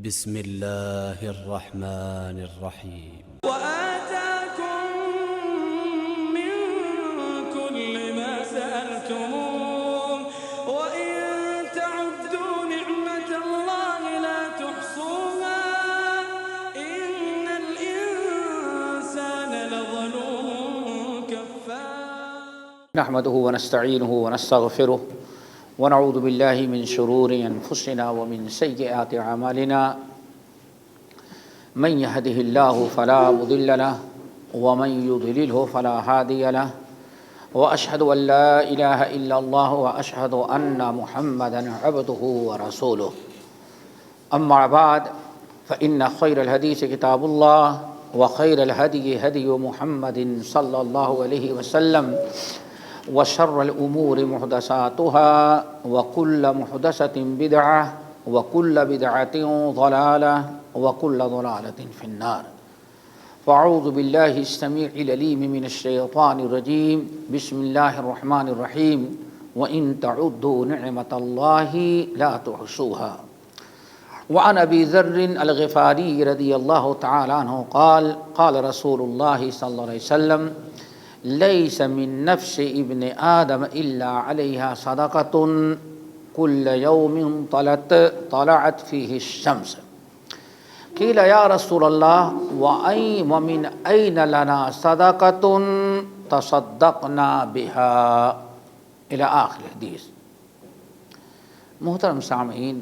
بسم الله الرحمن الرحيم وآتاكم من كل ما سألتموه وإن تعدوا نعمة الله لا تحصوها إن الإنسان لظلوم كفار. نحمده ونستعينه ونستغفره ونعوذ بالله من شرور أنفسنا ومن سيئات أعمالنا من يهده الله فلا مضل له ومن يضلله فلا هادي له وأشهد أن لا إله إلا الله وأشهد أن محمدا عبده ورسوله. أما بعد فإن خير الحديث كتاب الله وخير الهدي هدي محمد صلى الله عليه وسلم وشر الأمور محدثاتها وكل محدثة بدعة وكل بدعة ضلالة وكل ضلالة في النار. فأعوذ بالله السميع العليم من الشيطان الرجيم. بسم الله الرحمن الرحيم. وإن تعدوا نعمة الله لا تحصوها. وعن أبي ذر الغفاري رضي الله تعالى عنه قال قال رسول الله صلى الله عليه وسلم ليس من نفس ابن آدم إلا عليها صدقة كل يوم طلعت فيه الشمس. قيل يا رسول الله ومن أين لنا صدقة تصدقنا بها إلى آخر الحديث. محترم سامعین،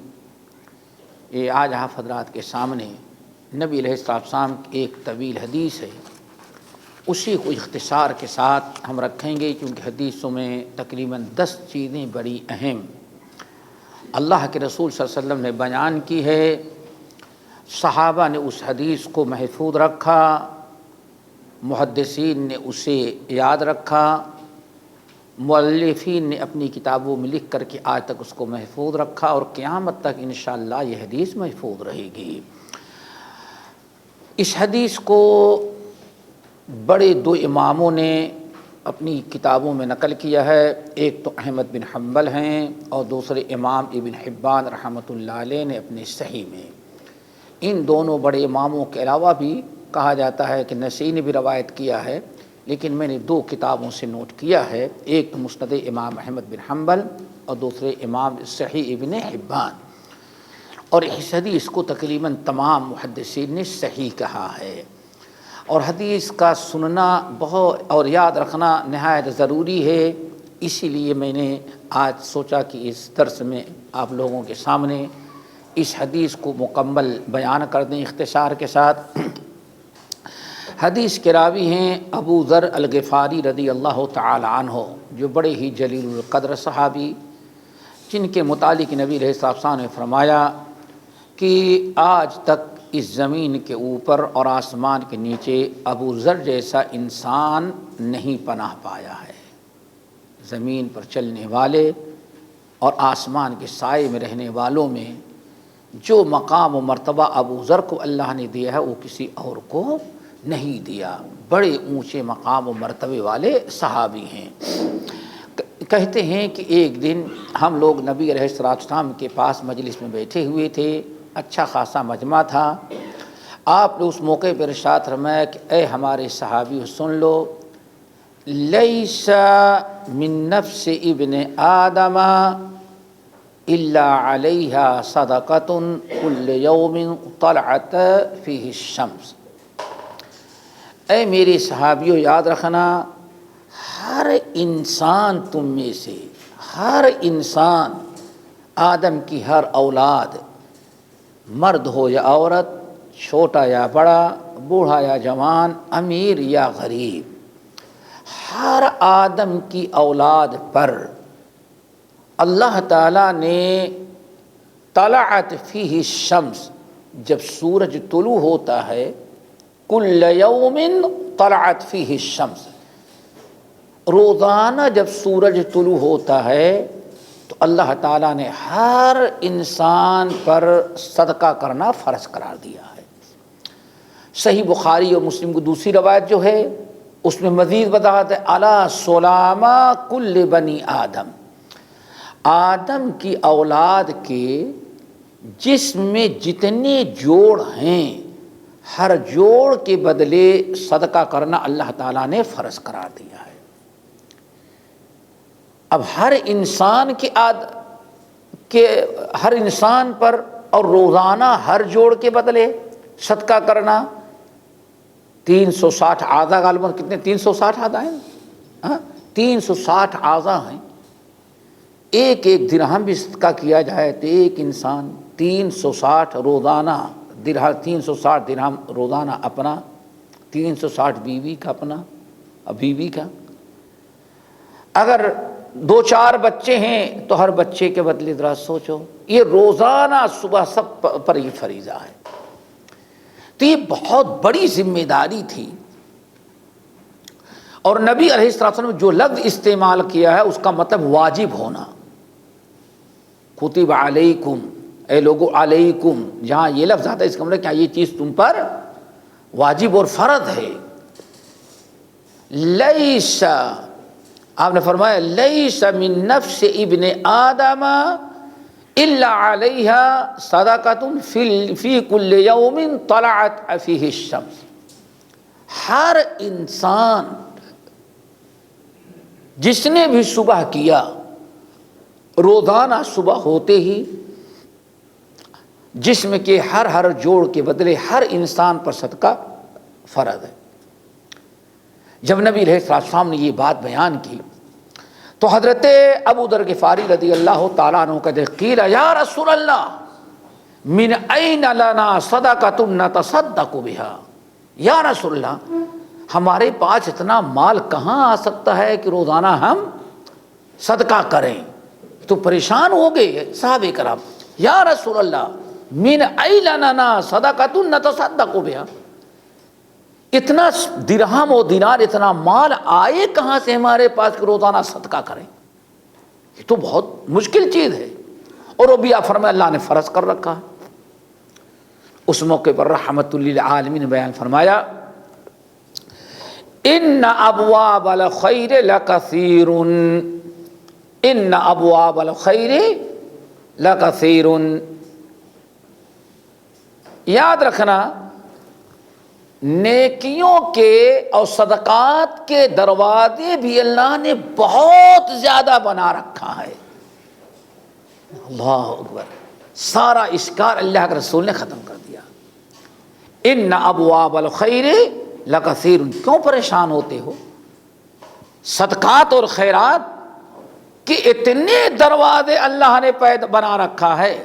یہ آج آپ حضرات کے سامنے نبی علیہ السلام کی ایک طویل حدیث ہے، اسی کو اختصار کے ساتھ ہم رکھیں گے کیونکہ حدیثوں میں تقریباً 10 چیزیں بڑی اہم اللہ کے رسول صلی اللہ علیہ وسلم نے بیان کی ہے. صحابہ نے اس حدیث کو محفوظ رکھا، محدثین نے اسے یاد رکھا، مؤلفین نے اپنی کتابوں میں لکھ کر کے آج تک اس کو محفوظ رکھا اور قیامت تک انشاءاللہ یہ حدیث محفوظ رہے گی. اس حدیث کو بڑے 2 اماموں نے اپنی کتابوں میں نقل کیا ہے. ایک تو احمد بن حنبل ہیں اور دوسرے امام ابن حبان رحمۃ اللہ علیہ نے اپنے صحیح میں. ان دونوں بڑے اماموں کے علاوہ بھی کہا جاتا ہے کہ نسائی نے بھی روایت کیا ہے، لیکن میں نے 2 کتابوں سے نوٹ کیا ہے. ایک تو مسند امام احمد بن حنبل اور دوسرے امام صحیح ابن حبان. اور اس حدیث کو تقریباً تمام محدثین نے صحیح کہا ہے. اور حدیث کا سننا بہت اور یاد رکھنا نہایت ضروری ہے. اسی لیے میں نے آج سوچا کہ اس درس میں آپ لوگوں کے سامنے اس حدیث کو مکمل بیان کر دیں اختصار کے ساتھ. حدیث کے راوی ہیں ابو ذر الغفاری رضی اللہ تعالی عنہ، جو بڑے ہی جلیل القدر صحابی، جن کے متعلق نبی علیہ السلام نے فرمایا کہ آج تک اس زمین کے اوپر اور آسمان کے نیچے ابو ذر جیسا انسان نہیں پناہ پایا ہے. زمین پر چلنے والے اور آسمان کے سائے میں رہنے والوں میں جو مقام و مرتبہ ابو ذر کو اللہ نے دیا ہے وہ کسی اور کو نہیں دیا. بڑے اونچے مقام و مرتبے والے صحابی ہیں. کہتے ہیں کہ ایک دن ہم لوگ نبی علیہ السلام کے پاس مجلس میں بیٹھے ہوئے تھے. اچھا خاصا مجمع تھا. آپ نے اس موقع پر ارشاد فرمایا کہ اے ہمارے صحابیوں سن لو، لیس من نفس ابن آدم الا علیہا صدقۃ کل یوم طلعت فیہ الشمس. اے میرے صحابیوں یاد رکھنا، ہر انسان تم میں سے، ہر انسان، آدم کی ہر اولاد، مرد ہو یا عورت، چھوٹا یا بڑا، بوڑھا یا جوان، امیر یا غریب، ہر آدم کی اولاد پر اللہ تعالیٰ نے طلعت فیہ الشمس، جب سورج طلوع ہوتا ہے، کل یوم طلعت فیہ الشمس، روزانہ جب سورج طلوع ہوتا ہے تو اللہ تعالیٰ نے ہر انسان پر صدقہ کرنا فرض قرار دیا ہے. صحیح بخاری اور مسلم کو دوسری روایت جو ہے اس میں مزید وضاحت ہے، علی سلامہ کل بنی آدم، آدم کی اولاد کے جس میں جتنے جوڑ ہیں ہر جوڑ کے بدلے صدقہ کرنا اللہ تعالیٰ نے فرض قرار دیا ہے۔ اب ہر انسان ہر انسان پر اور روزانہ ہر جوڑ کے بدلے صدقہ کرنا 360 اعضاء، غالباً کتنے 360 اعضاء ہیں، 360 اعضاء ہیں، ایک ایک درہم بھی صدقہ کیا جائے تو ایک انسان 360 روزانہ 360 درہم روزانہ اپنا، 360 بیوی کا اپنا، بیوی کا، اگر 2-4 بچے ہیں تو ہر بچے کے بدلے ذرا سوچو، یہ روزانہ صبح سب پر یہ فریضہ ہے۔ تو یہ بہت بڑی ذمہ داری تھی، اور نبی علیہ السلام نے جو لفظ استعمال کیا ہے اس کا مطلب واجب ہونا۔ کتب علیکم، اے لوگو علیکم، جہاں یہ لفظ آتا ہے اس کا مطلب کیا یہ چیز تم پر واجب اور فرض ہے۔ لیس، آپ نے فرمایا لیس من نفس ابن آدم الا علیہا صدقۃ فی کل یوم طلعت فیہ الشمس، ہر انسان جس نے بھی صبح کیا، روزانہ صبح ہوتے ہی جسم کے ہر جوڑ کے بدلے ہر انسان پر صدقہ فرض ہے۔ جب نبی علیہ السلام نے یہ بات بیان کی تو حضرت ابو ذر غفاری رضی اللہ تعالیٰ عنہ کہتے قیل یا رسول اللہ من این لنا صدقۃ نتصدق بہا، یا رسول اللہ ہمارے پاس اتنا مال کہاں آ سکتا ہے کہ روزانہ ہم صدقہ کریں؟ تو پریشان ہو گئے صحابہ کرام، یا رسول اللہ من این لنا صدقۃ نتصدق بہا، اتنا درہم و دینار، اتنا مال آئے کہاں سے ہمارے پاس کہ روزانہ صدقہ کریں؟ یہ تو بہت مشکل چیز ہے، اور وہ بھی آپ فرمائے اللہ نے فرض کر رکھا ہے۔ اس موقع پر رحمت للعالمین نے بیان فرمایا ان ابواب الخیر لکثیر، ان ابواب الخیر لکثیر، یاد رکھنا نیکیوں کے اور صدقات کے دروازے بھی اللہ نے بہت زیادہ بنا رکھا ہے۔ اللہ اکبر، سارا اشکال اللہ کے رسول نے ختم کر دیا۔ ان ابواب الخیر لکثیر، کیوں پریشان ہوتے ہو؟ صدقات اور خیرات کے اتنے دروازے اللہ نے بنا رکھا ہے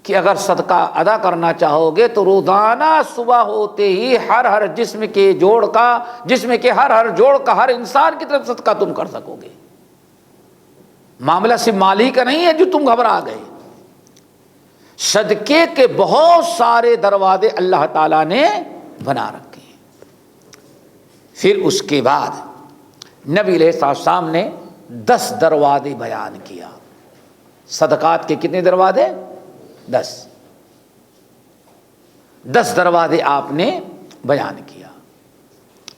کہ اگر صدقہ ادا کرنا چاہو گے تو روزانہ صبح ہوتے ہی ہر جسم کے ہر جوڑ کا ہر انسان کی طرف صدقہ تم کر سکو گے۔ معاملہ صرف مالی کا نہیں ہے جو تم گھبرا گئے، صدقے کے بہت سارے دروازے اللہ تعالیٰ نے بنا رکھے ہیں۔ پھر اس کے بعد نبی علیہ السلام نے 10 دروازے بیان کیا۔ صدقات کے کتنے دروازے؟ 10 دروازے آپ نے بیان کیا۔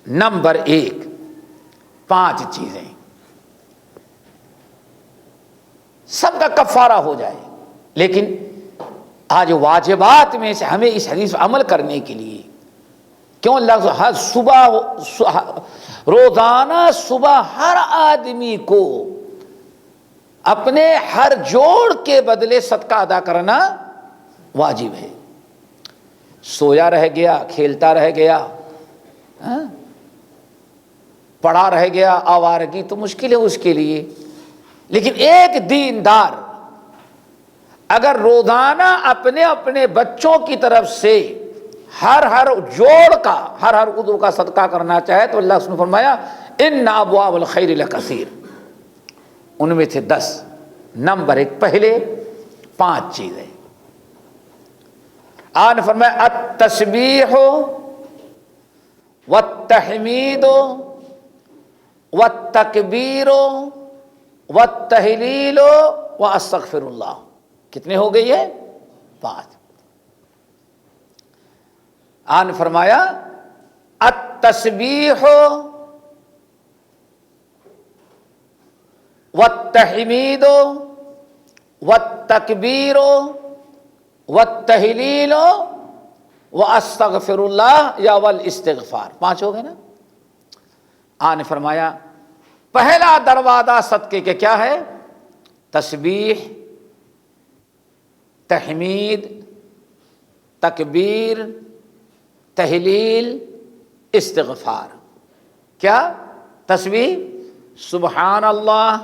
نمبر 1، 5 چیزیں سب کا کفارہ ہو جائے، لیکن آج واجبات میں سے ہمیں اس حدیث پر عمل کرنے کے لیے، کیوں اللہ ہر صبح روزانہ صبح ہر آدمی کو اپنے ہر جوڑ کے بدلے صدقہ ادا کرنا واجب ہے۔ سویا رہ گیا، کھیلتا رہ گیا، پڑا رہ گیا، آوارگی تو مشکل ہے اس کے لیے، لیکن ایک دیندار اگر روزانہ اپنے بچوں کی طرف سے ہر جوڑ کا ہر عضو کا صدقہ کرنا چاہے تو اللہ نے فرمایا ان ابواب الخیر لکثیر، ان میں سے 10۔ نمبر 1، پہلے 5 چیزیں آپ نے فرمایا التسبیح والتحمید والتکبیر والتہلیل واستغفر اللہ۔ کتنے ہو گئے یہ؟ 5۔ آپ نے فرمایا التسبیح والتحمید والتکبیر والتہلیل واستغفر اللہ یا والاستغفار، 5 ہو گئے نا۔ آپ نے فرمایا پہلا دروازہ صدقے کے کیا ہے؟ تسبیح، تحمید، تکبیر، تہلیل، استغفار۔ کیا؟ تسبیح سبحان اللہ،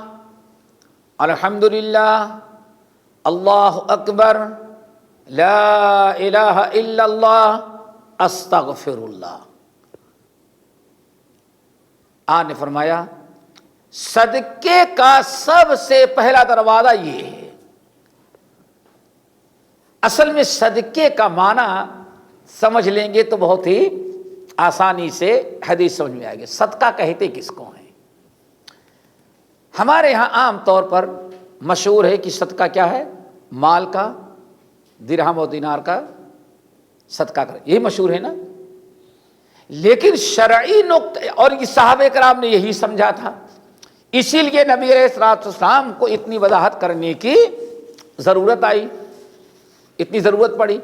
الحمدللہ، اللہ اکبر، لا الہ الا اللہ، استغفر اللہ۔ آپ نے فرمایا صدقے کا سب سے پہلا دروازہ یہ ہے۔ اصل میں صدقے کا معنی سمجھ لیں گے تو بہت ہی آسانی سے حدیث سمجھ میں آئے گی۔ صدقہ کہتے کس کو ہیں؟ ہمارے ہاں عام طور پر مشہور ہے کہ صدقہ کیا ہے؟ مال کا، درہم و دینار کا صدقہ کرے، یہی مشہور ہے نا۔ لیکن شرعی نقطہ، اور یہ صحابہ کرام نے یہی سمجھا تھا، اسی لیے نبی علیہ الصلوۃ والسلام کو اتنی وضاحت کرنے کی ضرورت آئی، اتنی ضرورت پڑی۔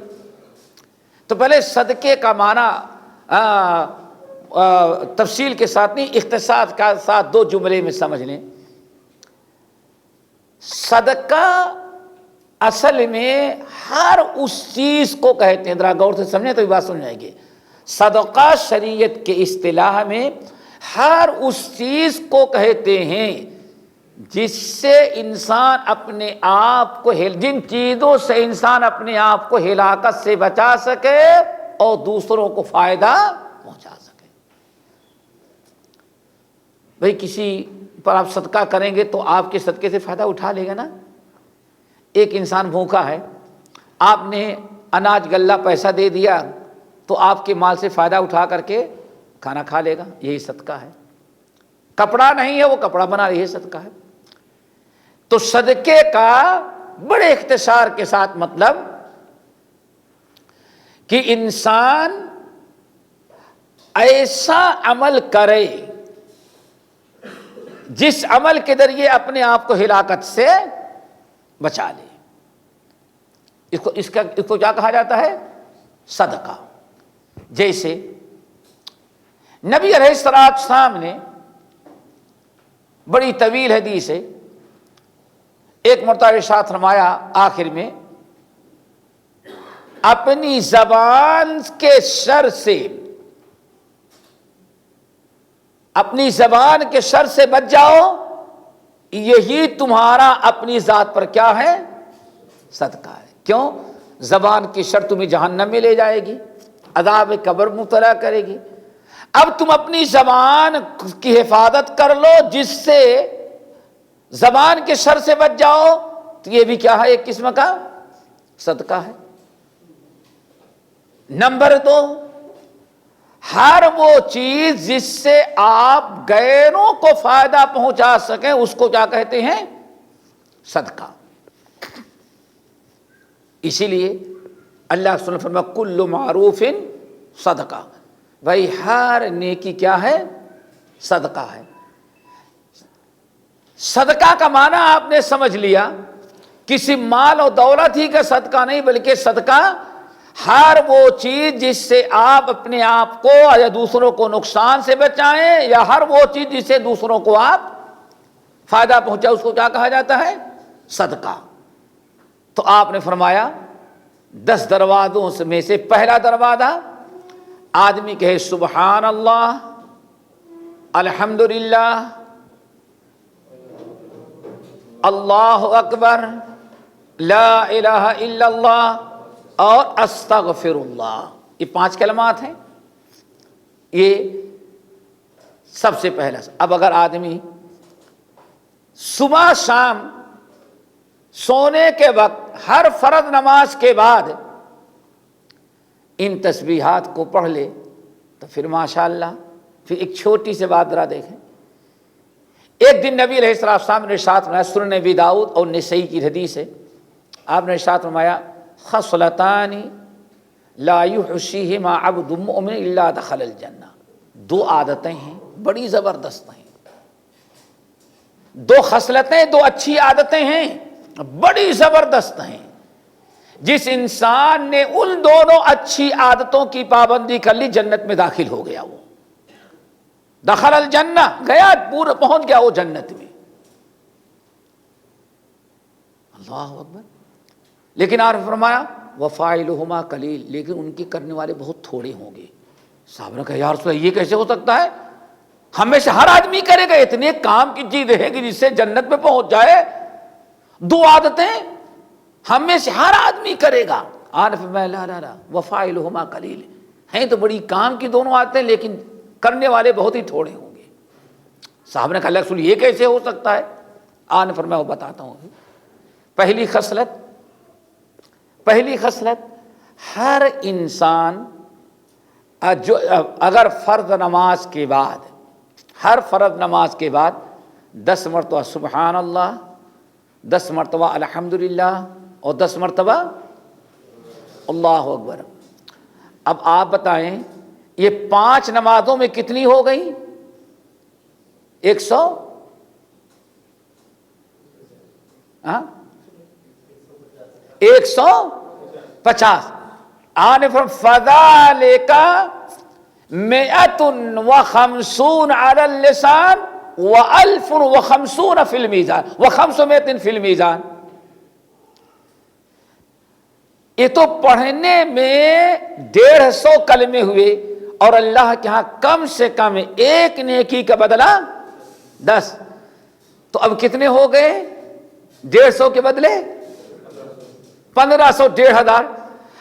تو پہلے صدقے کا معنی تفصیل کے ساتھ نہیں، اختصار کے ساتھ 2 جملے میں سمجھ لیں۔ صدقہ اصل میں ہر اس چیز کو کہتے ہیں، ذرا غور سے سمجھیں تو یہ بات سمجھ آئے گی۔ صدقہ شریعت کے اصطلاح میں ہر اس چیز کو کہتے ہیں جس سے انسان اپنے آپ کو، جن چیزوں سے انسان اپنے آپ کو ہلاکت سے بچا سکے اور دوسروں کو فائدہ پہنچا سکے۔ بھئی کسی پر آپ صدقہ کریں گے تو آپ کے صدقے سے فائدہ اٹھا لے گا نا۔ ایک انسان بھوکا ہے، آپ نے اناج غلہ پیسہ دے دیا تو آپ کے مال سے فائدہ اٹھا کر کے کھانا کھا لے گا، یہی صدقہ ہے۔ کپڑا نہیں ہے وہ کپڑا بنا، یہی صدقہ ہے۔ تو صدقے کا بڑے اختصار کے ساتھ مطلب کہ انسان ایسا عمل کرے جس عمل کے ذریعے اپنے آپ کو ہلاکت سے بچا لے، اس کو کیا کہا جاتا ہے؟ صدقہ۔ جیسے نبی علیہ السلام نے، بڑی طویل حدیث ہے، ایک مرتبہ ارشاد فرمایا آخر میں، اپنی زبان کے شر سے، اپنی زبان کے شر سے بچ جاؤ، یہی تمہارا اپنی ذات پر کیا ہے؟ صدقہ ہے۔ کیوں؟ زبان کی شر تمہیں جہنم میں لے جائے گی، عذاب قبر مبتلا کرے گی۔ اب تم اپنی زبان کی حفاظت کر لو، جس سے زبان کے شر سے بچ جاؤ، تو یہ بھی کیا ہے؟ ایک قسم کا صدقہ ہے۔ نمبر 2، ہر وہ چیز جس سے آپ غیروں کو فائدہ پہنچا سکیں اس کو کیا کہتے ہیں؟ صدقہ۔ اسی لیے اللہ سبحانہ فرمایا کل معروف صدقہ، بھائی ہر نیکی کیا ہے؟ صدقہ ہے۔ صدقہ کا معنی آپ نے سمجھ لیا، کسی مال و دولت ہی کا صدقہ نہیں، بلکہ صدقہ ہر وہ چیز جس سے آپ اپنے آپ کو یا دوسروں کو نقصان سے بچائیں، یا ہر وہ چیز جس سے دوسروں کو آپ فائدہ پہنچائیں، اس کو کیا کہا جاتا ہے؟ صدقہ۔ تو آپ نے فرمایا 10 دروازوں میں سے پہلا دروازہ، آدمی کہے سبحان اللہ، الحمدللہ، اللہ اکبر، لا الہ الا اللہ اور استغفر اللہ، یہ 5 کلمات ہیں، یہ سب سے پہلا۔ اب اگر آدمی صبح شام سونے کے وقت ہر فرض نماز کے بعد ان تسبیحات کو پڑھ لے تو پھر ماشاءاللہ۔ پھر ایک چھوٹی سی بات ذرا دیکھیں، ایک دن نبی علیہ السلام نے ارشاد فرمایا، سنن ابی داؤد اور نسائی کی حدیث ہے، آپ نے ارشاد فرمایا خصلتان لا یحصیہما عبد مؤمن الا دخل الجنہ، 2 عادتیں ہیں بڑی زبردست ہیں، 2 خصلتیں، 2 اچھی عادتیں ہیں بڑی زبردست ہیں، جس انسان نے ان دونوں اچھی عادتوں کی پابندی کر لی جنت میں داخل ہو گیا، وہ دخل الجنہ، گیا پورا پہنچ گیا وہ جنت میں۔ اللہ اکبر۔ لیکن آپ نے فرمایا وفاعلہما قلیل، لیکن ان کی کرنے والے بہت تھوڑے ہوں گے۔ صاحب نے کہا یا رسول اللہ یہ کیسے ہو سکتا ہے؟ ہمیں سے ہر آدمی کرے گا، اتنے کام کی چیز ہے کہ جس سے جنت میں پہنچ جائے، دو عادتیں ہم میں سے ہر آدمی کرے گا۔ عارف میں لا لا لا وفاعلہما قلیل، ہیں تو بڑی کام کی دونوں عادتیں لیکن کرنے والے بہت ہی تھوڑے ہوں گے۔ صاحب نے کہا اللہ رسول یہ کیسے ہو سکتا ہے؟ آپ نے فرمایا وہ بتاتا ہوں۔ پہلی خصلت ہر انسان جو اگر فرض نماز کے بعد، ہر فرض نماز کے بعد 10 مرتبہ سبحان اللہ، 10 مرتبہ الحمدللہ اور 10 مرتبہ اللہ اکبر۔ اب آپ بتائیں یہ 5 نمازوں میں کتنی ہو گئی؟ 100 150۔ آنے فرم فذالک 150 علی اللسان و1050 فی المیزان و500 فی المیزان۔ یہ تو پڑھنے میں 150 کلمے ہوئے اور اللہ کے ہاں کم سے کم ایک نیکی کا بدلہ 10، تو اب کتنے ہو گئے؟ 150 کے بدلے 1500، 1500۔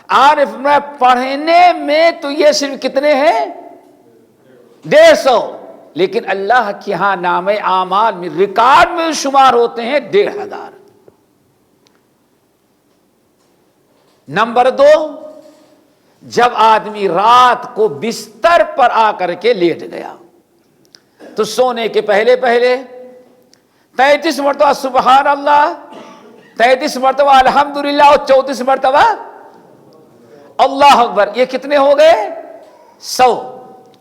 عارف میں پڑھنے میں تو یہ صرف کتنے ہیں؟ 150، لیکن اللہ کے ہاں نام اعمال میں ریکارڈ میں شمار ہوتے ہیں 1500۔ نمبر 2، جب آدمی رات کو بستر پر آ کر کے لیٹ گیا تو سونے کے پہلے 33 مرتبہ سبحان اللہ، 33 مرتبہ الحمدللہ اور 34 مرتبہ اللہ اکبر، یہ کتنے ہو گئے؟ 100۔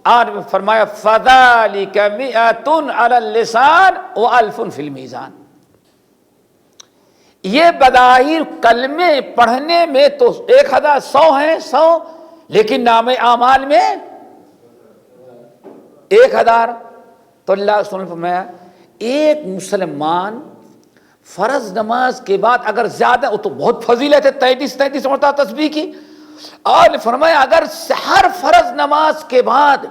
آج میں فرمایا فذالک 100 علی اللسان و1000 فی المیزان۔ یہ بظاہر کلمے پڑھنے میں تو 1100 ہیں، 100، لیکن نام اعمال میں 1000۔ تو اللہ رسول نے فرمایا ایک مسلمان فرض نماز کے بعد اگر زیادہ، وہ تو بہت فضیلت ہے 33 مرتبہ تسبیح کی، اور فرمایا اگر ہر فرض نماز کے بعد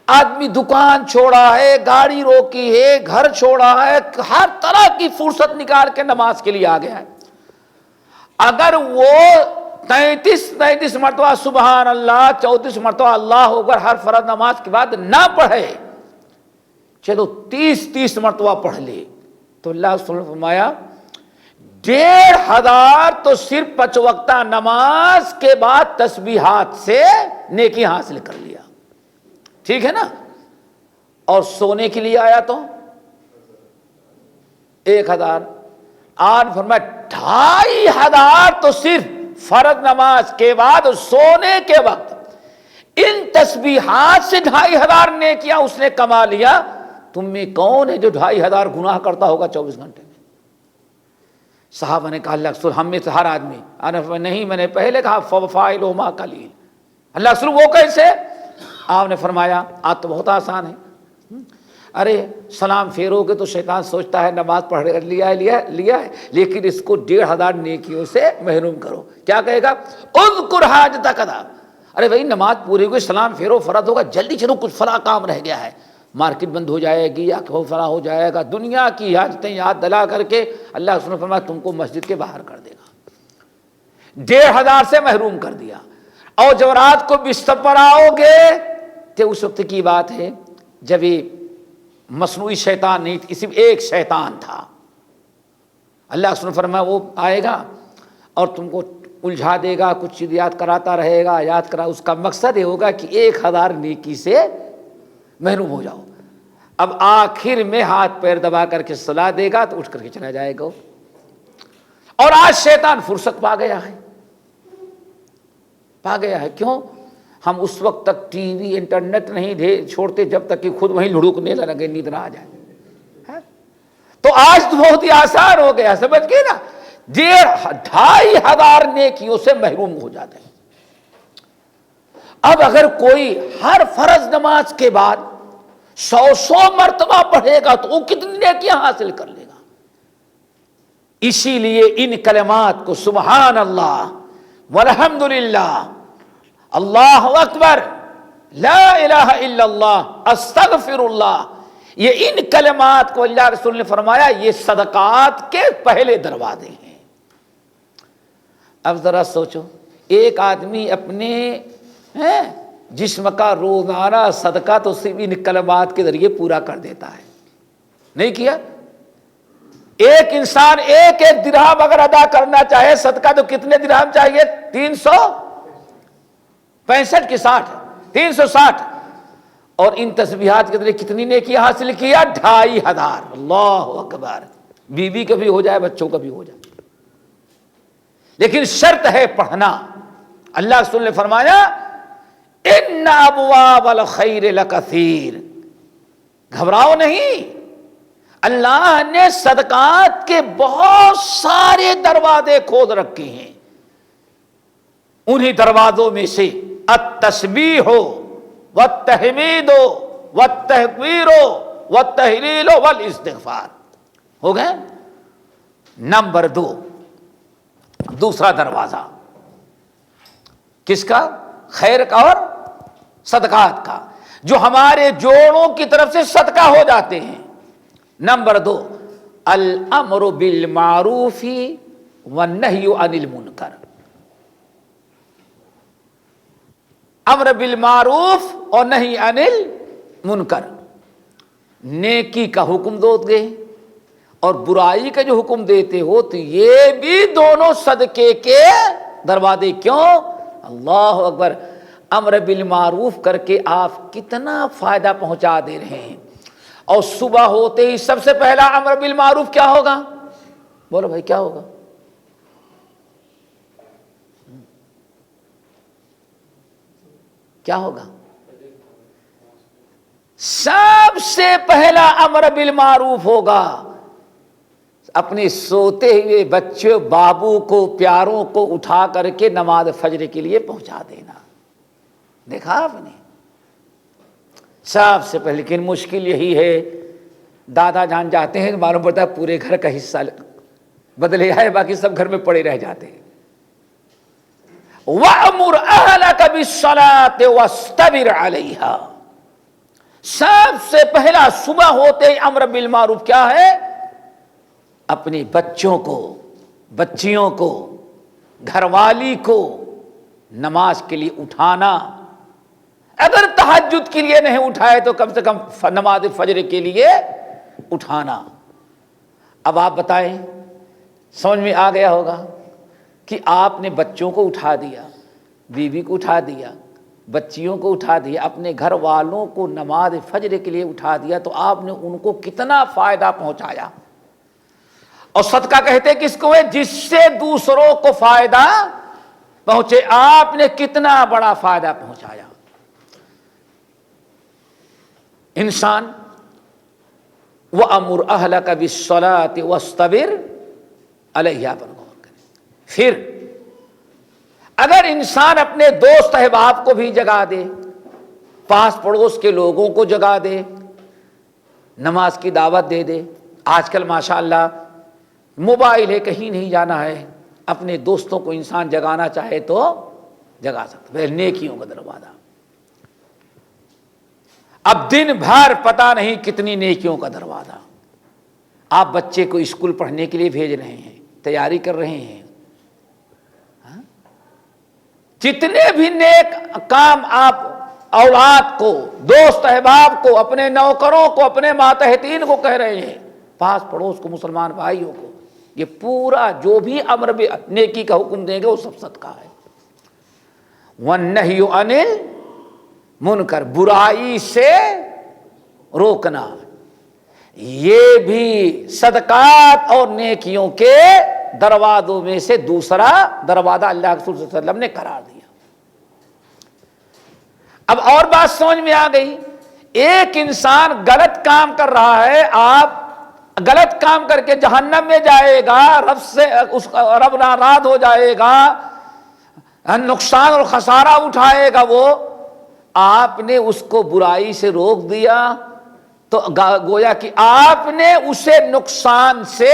آدمی دکان چھوڑا ہے، گاڑی روکی ہے، گھر چھوڑا ہے، ہر طرح کی فرصت نکال کے نماز کے لیے آ گیا ہے، اگر وہ 33 مرتبہ سبحان اللہ، 34 مرتبہ اللہ اکبر ہر فرض نماز کے بعد نہ پڑھے، چلو 30 مرتبہ پڑھ لے، تو اللہ رسول نے فرمایا 1500 تو صرف 5 وقتہ نماز کے بعد تسبیحات سے نیکی حاصل کر لیا، ٹھیک ہے نا؟ اور سونے کے لیے آیا تو 1000۔ آج فرمایا 2500 تو صرف فرض نماز کے بعد سونے کے وقت ان تسبیحات سے 2500 نیکیاں اس نے کما لیا۔ تم میں کون ہے جو 2500 گناہ کرتا ہوگا 24 گھنٹے میں؟ صحابہ نے کہا اللہ رسول ہم میں سے ہر آدمی، نہیں میں نے پہلے کہا فوائلہما قلیل، اللہ رسول وہ کیسے؟ آپ نے فرمایا آج تو بہت آسان ہے، ارے سلام پھیرو گے تو شیطان سوچتا ہے نماز پڑھ لیا ہے، لیکن اس کو 1500 نیکیوں سے محروم کرو۔ کیا کہے گا؟ اذکر حاجتک، ارے بھائی نماز پوری ہوئی، سلام پھیرو، فرض ہوگا، جلدی چلو کچھ فلاں کام رہ گیا ہے، مارکیٹ بند ہو جائے گی یا فلاں ہو جائے گا، دنیا کی حاجتیں یاد دلا کر کے اللہ رسول نے فرمایا تم کو مسجد کے باہر کر دے گا، 1500 سے محروم کر دیا۔ اور جب رات کو بستر پر آؤ گے تو اس وقت کی بات ہے جب یہ مصنوعی شیطان نہیں تھی، صرف ایک شیطان تھا، اللہ رسول نے فرمایا وہ آئے گا اور تم کو الجھا دے گا، کچھ چیز یاد کراتا رہے گا، یاد کرا، اس کا مقصد یہ ہوگا کہ 1000 نیکی سے محروم ہو جاؤ۔ اب آخر میں ہاتھ پیر دبا کر کے سلا دے گا تو اٹھ کر کے چلا جائے گا۔ اور آج شیطان فرصت پا گیا ہے، کیوں؟ ہم اس وقت تک ٹی وی انٹرنیٹ نہیں چھوڑتے جب تک کہ خود وہیں لڑکنے لگے، نیند نہ آ جائے۔ تو آج تو بہت ہی آسان ہو گیا، سمجھ گئے نا؟ $2,500 نیکیوں سے محروم ہو جاتے ہیں۔ اب اگر کوئی ہر فرض نماز کے بعد 100 مرتبہ پڑھے گا تو وہ کتنی نیکیاں حاصل کر لے گا۔ اسی لیے ان کلمات کو سبحان اللہ والحمدللہ، اللہ اکبر، لا الہ الا اللہ، استغفر اللہ، یہ ان کلمات کو اللہ رسول نے فرمایا یہ صدقات کے پہلے دروازے ہیں۔ اب ذرا سوچو، ایک آدمی اپنے جسم کا روزانہ صدقہ تو صرف ان کلمات کے ذریعے پورا کر دیتا ہے، نہیں کیا؟ ایک انسان ایک درہم اگر ادا کرنا چاہے صدقہ تو کتنے درہم چاہیے؟ 365 کی 60، 360، اور ان تسبیحات کے ذریعے کتنی نیکی حاصل کیا؟ 2,500۔ اللہ اکبر۔ بیوی کا بھی ہو جائے، بچوں کا بھی ہو جائے، لیکن شرط ہے پڑھنا۔ اللہ رسول نے فرمایا ان ابواب الخیر لکثیر، گھبراؤ نہیں، اللہ نے صدقات کے بہت سارے دروازے کھول رکھے ہیں۔ انہی دروازوں میں سے التسبیح والتحمید والتکبیر والتہلیل والاستغفار ہو گئے۔ نمبر 2، دوسرا دروازہ کس کا؟ خیر کا اور صدقات کا، جو ہمارے جوڑوں کی طرف سے صدقہ ہو جاتے ہیں۔ نمبر 2، الامر بالمعروف والنہی عن المنکر، امر بالمعروف اور نہی عن المنکر، نیکی کا حکم دو گے اور برائی کا جو حکم دیتے ہو، تو یہ بھی دونوں صدقے کے دروازے۔ کیوں؟ اللہ اکبر، امر بالمعروف کر کے آپ کتنا فائدہ پہنچا دے رہے ہیں، اور صبح ہوتے ہی سب سے پہلا امر بالمعروف کیا ہوگا؟ بولو بھائی کیا ہوگا؟ کیا ہوگا؟ سب سے پہلا امر بالمعروف ہوگا اپنے سوتے ہوئے بچے بابو کو، پیاروں کو اٹھا کر کے نماز فجر کے لیے پہنچا دینا۔ دیکھا آپ نے؟ سب سے پہلے، لیکن مشکل یہی ہے، دادا جان جاتے ہیں، معلوم پڑتا ہے پورے گھر کا حصہ بدلے آئے، باقی سب گھر میں پڑے رہ جاتے ہیں۔ وَأْمُرْ أَهْلَكَ بِالصَّلَاةِ وَاسْتَبِرْ عَلَيْهَا، سب سے پہلا صبح ہوتے ہی امر بالمعروف کیا ہے؟ اپنے بچوں کو، بچیوں کو، گھر والی کو نماز کے لیے اٹھانا۔ اگر تہجد کے لیے نہیں اٹھائے تو کم سے کم نماز فجر کے لیے اٹھانا۔ اب آپ بتائیں، سمجھ میں آ گیا ہوگا کہ آپ نے بچوں کو اٹھا دیا، بیوی کو اٹھا دیا، بچیوں کو اٹھا دیا، اپنے گھر والوں کو نماز فجر کے لیے اٹھا دیا، تو آپ نے ان کو کتنا فائدہ پہنچایا۔ اور صدقہ کہتے کس کو ہے؟ جس سے دوسروں کو فائدہ پہنچے۔ آپ نے کتنا بڑا فائدہ پہنچایا۔ انسان وَأَمُرْ أَهْلَكَ بِالصَّلَاةِ وَاسْتَبِرْ عَلَيْهَا پر غور کریں۔ پھر اگر انسان اپنے دوست احباب کو بھی جگا دے، پاس پڑوس کے لوگوں کو جگا دے، نماز کی دعوت دے دے۔ آج کل ماشاءاللہ موبائل ہے، کہیں نہیں جانا ہے، اپنے دوستوں کو انسان جگانا چاہے تو جگا سکتا ہے۔ نیکیوں کا دروازہ، اب دن بھر پتہ نہیں کتنی نیکیوں کا دروازہ۔ آپ بچے کو اسکول پڑھنے کے لیے بھیج رہے ہیں، تیاری کر رہے ہیں، جتنے بھی نیک کام آپ اولاد کو، دوست احباب کو، اپنے نوکروں کو، اپنے ماتحتین کو کہہ رہے ہیں، پاس پڑوس کو، مسلمان بھائیوں کو، یہ پورا جو بھی امر نیکی کا حکم دیں گے وہ سب صدقہ ہے۔ وَالنَّهْيُ عَنِ الْمُنْكَرِ، برائی سے روکنا، یہ بھی صدقات اور نیکیوں کے دروازوں میں سے دوسرا دروازہ اللہ کے رسول صلی اللہ علیہ وسلم نے قرار دیا۔ اب اور بات سمجھ میں آ گئی، ایک انسان غلط کام کر رہا ہے، آپ غلط کام کر کے جہنم میں جائے گا، رب سے رب ناراض ہو جائے گا، نقصان اور خسارہ اٹھائے گا وہ، آپ نے اس کو برائی سے روک دیا تو گویا کہ آپ نے اسے نقصان سے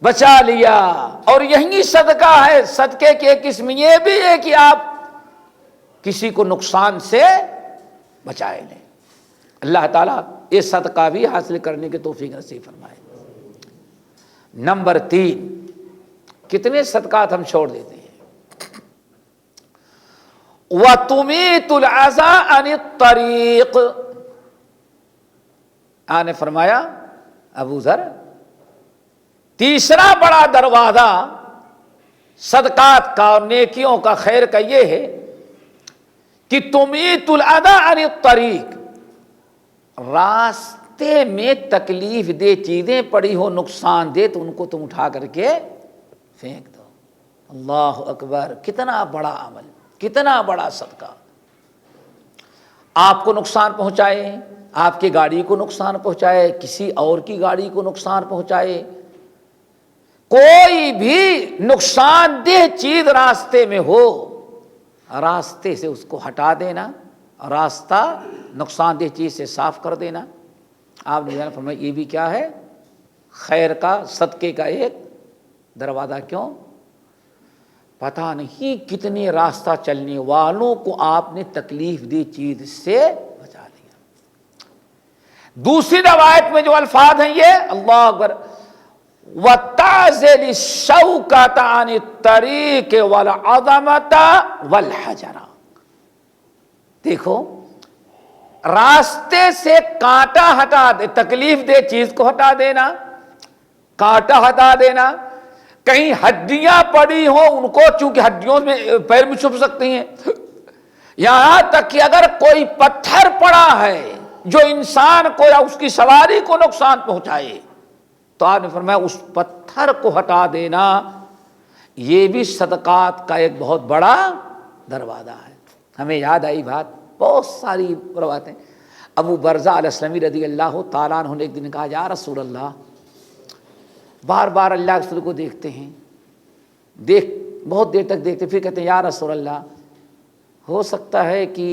بچا لیا۔ اور یہی صدقہ ہے، صدقے کی ایک قسم یہ بھی ہے کہ آپ کسی کو نقصان سے بچائے لیں۔ اللہ تعالیٰ یہ صدقہ بھی حاصل کرنے کی توفیق نصیب فرمائے۔ نمبر 3، کتنے صدقات ہم چھوڑ دیتے ہیں۔ وَتُمِيتُ الْعَزَىٰ عَنِ الطَّرِيقِ، آپ نے فرمایا ابو ذر، تیسرا بڑا دروازہ صدقات کا اور نیکیوں کا، خیر کا یہ ہے کہ تُمِيتُ الْعَزَىٰ عَنِ الطَّرِيقِ، راستے میں تکلیف دہ چیزیں پڑی ہو، نقصان دے، تو ان کو تم اٹھا کر کے پھینک دو۔ اللہ اکبر، کتنا بڑا عمل، کتنا بڑا صدقہ۔ آپ کو نقصان پہنچائے، آپ کی گاڑی کو نقصان پہنچائے، کسی اور کی گاڑی کو نقصان پہنچائے، کوئی بھی نقصان دہ چیز راستے میں ہو، راستے سے اس کو ہٹا دینا، راستہ نقصان دہ چیز سے صاف کر دینا۔ آپ نے فرمایا یہ بھی کیا ہے؟ خیر کا، صدقے کا ایک دروازہ۔ کیوں؟ پتہ نہیں کتنے راستہ چلنے والوں کو آپ نے تکلیف دی چیز سے بچا لیا۔ دوسری روایت میں جو الفاظ ہیں یہ، اللہ اکبر، وَتَعْزِلِ الشَّوْكَةَ عَنِ الطَّرِيقِ وَالْعَظَمَةَ وَالْحَجَرَ۔ دیکھو، راستے سے کانٹا ہٹا دے، تکلیف دے چیز کو ہٹا دینا، کانٹا ہٹا دینا، کہیں ہڈیاں پڑی ہوں ان کو، چونکہ ہڈیوں میں پیر میں چھپ سکتی ہیں، یہاں تک کہ اگر کوئی پتھر پڑا ہے جو انسان کو یا اس کی سواری کو نقصان پہنچائے، تو آپ نے فرمایا اس پتھر کو ہٹا دینا، یہ بھی صدقات کا ایک بہت بڑا دروازہ ہے۔ ہمیں یاد آئی بات، بہت ساری روایتیں۔ ابو برزہ الاسلمی رضی اللہ تعالیٰ عنہ نے ایک دن کہا، یا رسول اللہ، بار بار اللہ کے رسول کو دیکھتے ہیں، بہت دیر تک دیکھتے، پھر کہتے ہیں یا رسول اللہ، ہو سکتا ہے کہ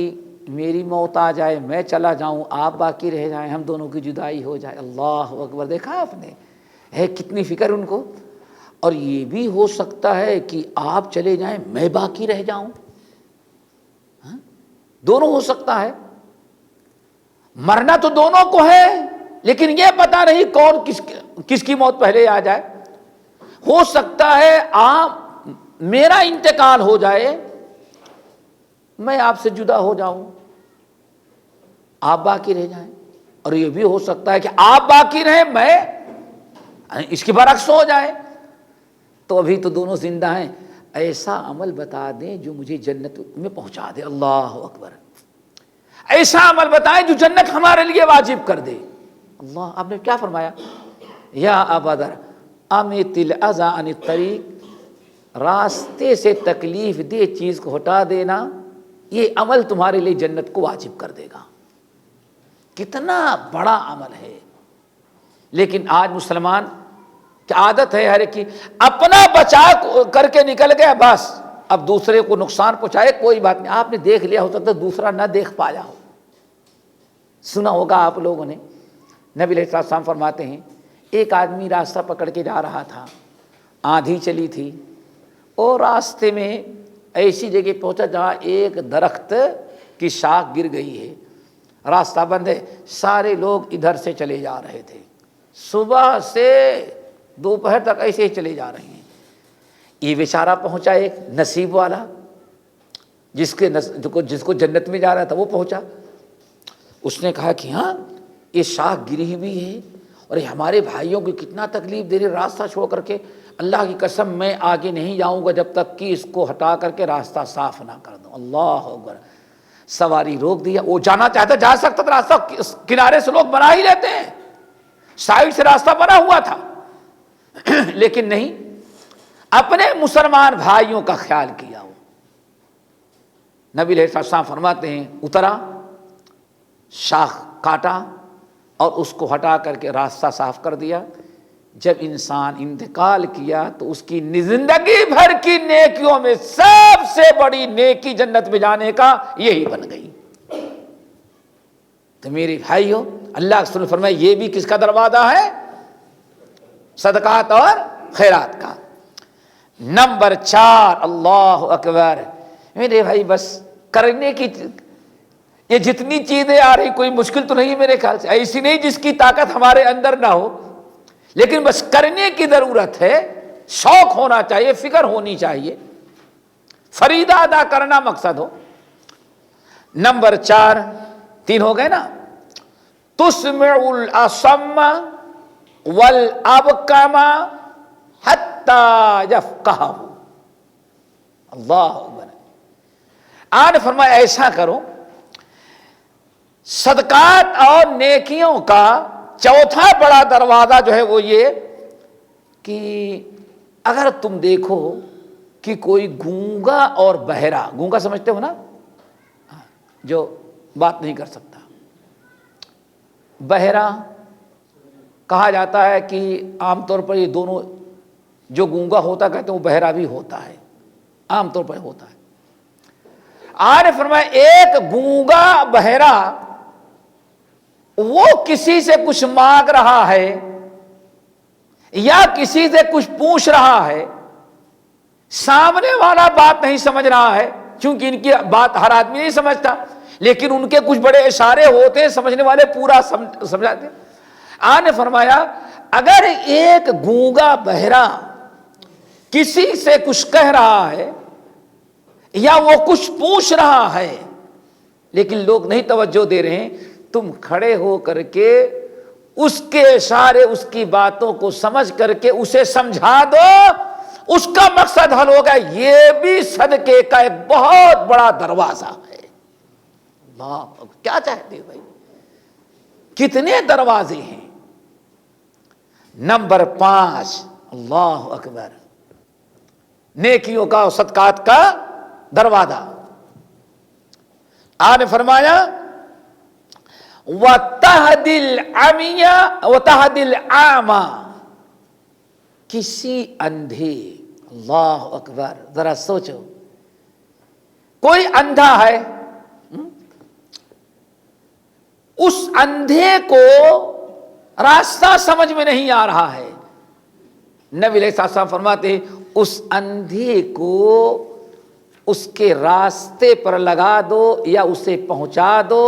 میری موت آ جائے، میں چلا جاؤں، آپ باقی رہ جائیں، ہم دونوں کی جدائی ہو جائے۔ اللہ اکبر، دیکھا آپ نے ہے کتنی فکر ان کو۔ اور یہ بھی ہو سکتا ہے کہ آپ چلے جائیں، میں باقی رہ جاؤں، دونوں ہو سکتا ہے، مرنا تو دونوں کو ہے، لیکن یہ پتہ نہیں کون کس کی موت پہلے آ جائے۔ ہو سکتا ہے میرا انتقال ہو جائے، میں آپ سے جدا ہو جاؤں، آپ باقی رہ جائیں، اور یہ بھی ہو سکتا ہے کہ آپ باقی رہیں، میں اس کے برعکس ہو جائے، تو ابھی تو دونوں زندہ ہیں، ایسا عمل بتا دیں جو مجھے جنت میں پہنچا دے۔ اللہ اکبر، ایسا عمل بتائیں جو جنت ہمارے لیے واجب کر دے۔ اللہ، آپ نے کیا فرمایا؟ یا ابا ذر امیت الاذی عن الطریق، راستے سے تکلیف دہ چیز کو ہٹا دینا، یہ عمل تمہارے لیے جنت کو واجب کر دے گا۔ کتنا بڑا عمل ہے۔ لیکن آج مسلمان کی عادت ہے ہر ایک کی، اپنا بچا کر کے نکل گیا، بس اب دوسرے کو نقصان پہنچائے کوئی بات نہیں۔ آپ نے دیکھ لیا، ہو سکتا ہے دوسرا نہ دیکھ پایا ہو، سنا ہوگا آپ لوگوں نے، نبی علیہ السلام فرماتے ہیں ایک آدمی راستہ پکڑ کے جا رہا تھا، آندھی چلی تھی، اور راستے میں ایسی جگہ پہنچا جہاں ایک درخت کی شاخ گر گئی ہے، راستہ بند ہے، سارے لوگ ادھر سے چلے جا رہے تھے، صبح سے دوپہر تک ایسے ہی چلے جا رہے ہیں۔ یہ بیچارہ پہنچا ایک نصیب والا، جس کو جنت میں جا رہا تھا، وہ پہنچا۔ اس نے کہا کہ ہاں یہ شاخ گری ہوئی ہے اور یہ ہمارے بھائیوں کو کتنا تکلیف دے رہی، راستہ چھوڑ کر کے، اللہ کی قسم میں آگے نہیں جاؤں گا جب تک کہ اس کو ہٹا کر کے راستہ صاف نہ کر دوں۔ اللہ اکبر، سواری روک دیا، وہ جانا چاہتا، جا سکتا تھا، راستہ کنارے سے لوگ بنا ہی لیتے ہیں، سائڈ سے راستہ بنا ہوا تھا، لیکن نہیں، اپنے مسلمان بھائیوں کا خیال کیا۔ وہ نبی علیہ السلام فرماتے ہیں اترا، شاخ کاٹا، اور اس کو ہٹا کر کے راستہ صاف کر دیا. جب انسان انتقال کیا تو اس کی زندگی بھر کی نیکیوں میں سب سے بڑی نیکی جنت میں جانے کا یہی بن گئی. تو میرے بھائیو، اللہ کے رسول نے فرمایا یہ بھی کس کا دروازہ ہے؟ صدقات اور خیرات کا. نمبر 4، اللہ اکبر. میرے بھائی بس کرنے کی یہ جتنی چیزیں آ رہی کوئی مشکل تو نہیں میرے خیال سے، ایسی نہیں جس کی طاقت ہمارے اندر نہ ہو، لیکن بس کرنے کی ضرورت ہے. شوق ہونا چاہیے، فکر ہونی چاہیے، فریضہ ادا کرنا مقصد ہو. نمبر 4، 3 ہو گئے نا. تسمع الاصم والابکم حتی یفقہوا. اللہ اکبر. آج فرمایا ایسا کرو، صدقات اور نیکیوں کا چوتھا بڑا دروازہ جو ہے وہ یہ کہ اگر تم دیکھو کہ کوئی گونگا اور بہرا، گونگا سمجھتے ہو نا، جو بات نہیں کر سکتا، بہرا کہا جاتا ہے کہ عام طور پر یہ دونوں، جو گونگا ہوتا کہتے ہیں وہ بہرا بھی ہوتا ہے، عام طور پر ہوتا ہے. آج فرمایا ایک گونگا بہرا وہ کسی سے کچھ مانگ رہا ہے یا کسی سے کچھ پوچھ رہا ہے، سامنے والا بات نہیں سمجھ رہا ہے کیونکہ ان کی بات ہر آدمی نہیں سمجھتا، لیکن ان کے کچھ بڑے اشارے ہوتے ہیں سمجھنے والے پورا سمجھاتے ہیں. آج نے فرمایا اگر ایک گونگا بہرا کسی سے کچھ کہہ رہا ہے یا وہ کچھ پوچھ رہا ہے لیکن لوگ نہیں توجہ دے رہے ہیں، تم کھڑے ہو کر کے اس کے اشارے، اس کی باتوں کو سمجھ کر کے اسے سمجھا دو، اس کا مقصد حل ہوگا. یہ بھی صدقے کا ایک بہت بڑا دروازہ ہے. اللہ کیا چاہتے بھائی، کتنے دروازے ہیں. نمبر 5، اللہ اکبر، نیکیوں کا اور صدقات کا دروازہ. آپ نے فرمایا وَتَهْدِي الْعَمِيَ وَتَهْدِي الْعَامَ. کسی اندھے، اللہ اکبر، ذرا سوچو، کوئی اندھا ہے، اس اندھے کو راستہ سمجھ میں نہیں آ رہا ہے. نبی علیہ السلام فرماتے ہیں اس اندھے کو اس کے راستے پر لگا دو یا اسے پہنچا دو.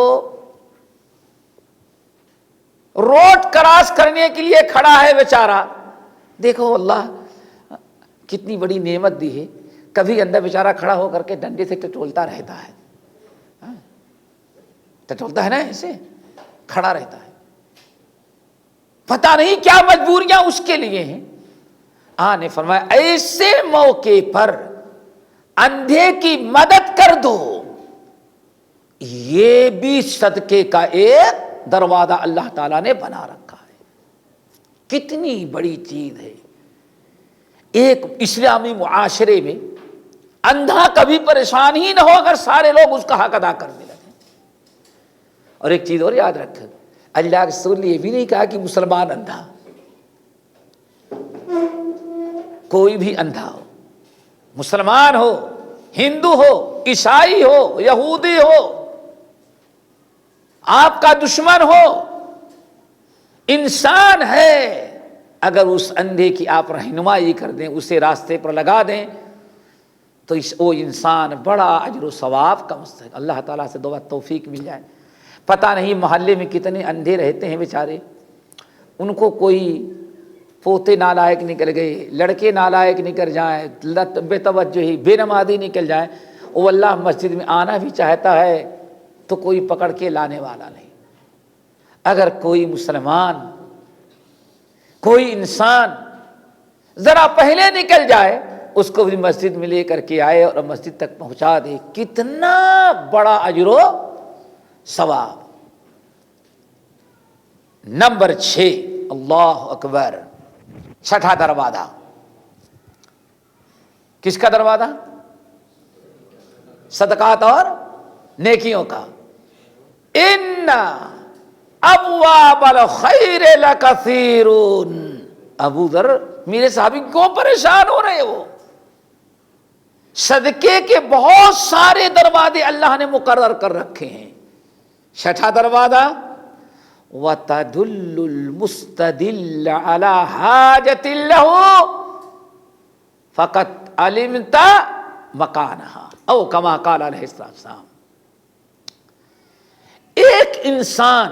روڈ کراس کرنے کے لیے کھڑا ہے بیچارہ، دیکھو اللہ کتنی بڑی نعمت دی ہے. کبھی اندھا بیچارہ کھڑا ہو کر کے ڈنڈے سے ٹٹولتا رہتا ہے، ٹٹولتا ہے نا، ایسے کھڑا رہتا ہے، پتہ نہیں کیا مجبوریاں اس کے لیے ہیں. نے فرمایا ایسے موقع پر اندھے کی مدد کر دو. یہ بھی صدقے کا ایک دروازہ اللہ تعالیٰ نے بنا رکھا ہے. کتنی بڑی چیز ہے. ایک اسلامی معاشرے میں اندھا کبھی پریشان ہی نہ ہو اگر سارے لوگ اس کا حق ادا کرنے لگے. اور ایک چیز اور یاد رکھ، اللہ کے رسول نے یہ بھی نہیں کہا کہ مسلمان اندھا، کوئی بھی اندھا ہو، مسلمان ہو، ہندو ہو، عیسائی ہو، یہودی ہو، آپ کا دشمن ہو، انسان ہے، اگر اس اندھے کی آپ رہنمائی کر دیں، اسے راستے پر لگا دیں تو وہ انسان بڑا اجر و ثواب کا مستحق. اللہ تعالیٰ سے دعا توفیق مل جائے. پتہ نہیں محلے میں کتنے اندھے رہتے ہیں بیچارے، ان کو کوئی پوتے نالائق نکل گئے، لڑکے نالائق نکل جائیں، بے توجہی، بے نمازی نکل جائیں، وہ اللہ مسجد میں آنا بھی چاہتا ہے تو کوئی پکڑ کے لانے والا نہیں. اگر کوئی مسلمان، کوئی انسان ذرا پہلے نکل جائے، اس کو بھی مسجد میں لے کر کے آئے اور مسجد تک پہنچا دے، کتنا بڑا اجر و ثواب. نمبر 6، اللہ اکبر، چھٹا دروازہ. کس کا دروازہ؟ صدقات اور نیکیوں کا. ان ابواب الخیر لکثیرون. ابو ذر میرے صحابی کیوں پریشان ہو رہے ہو؟ صدقے کے بہت سارے دروازے اللہ نے مقرر کر رکھے ہیں. چھٹا دروازہ وَتَدُلُّ الْمُسْتَدِلَّ عَلَى حَاجَةٍ لَهُ فَقَدْ عَلِمْتَ مَكَانَهَا او کما قال علیہ السلام. ایک انسان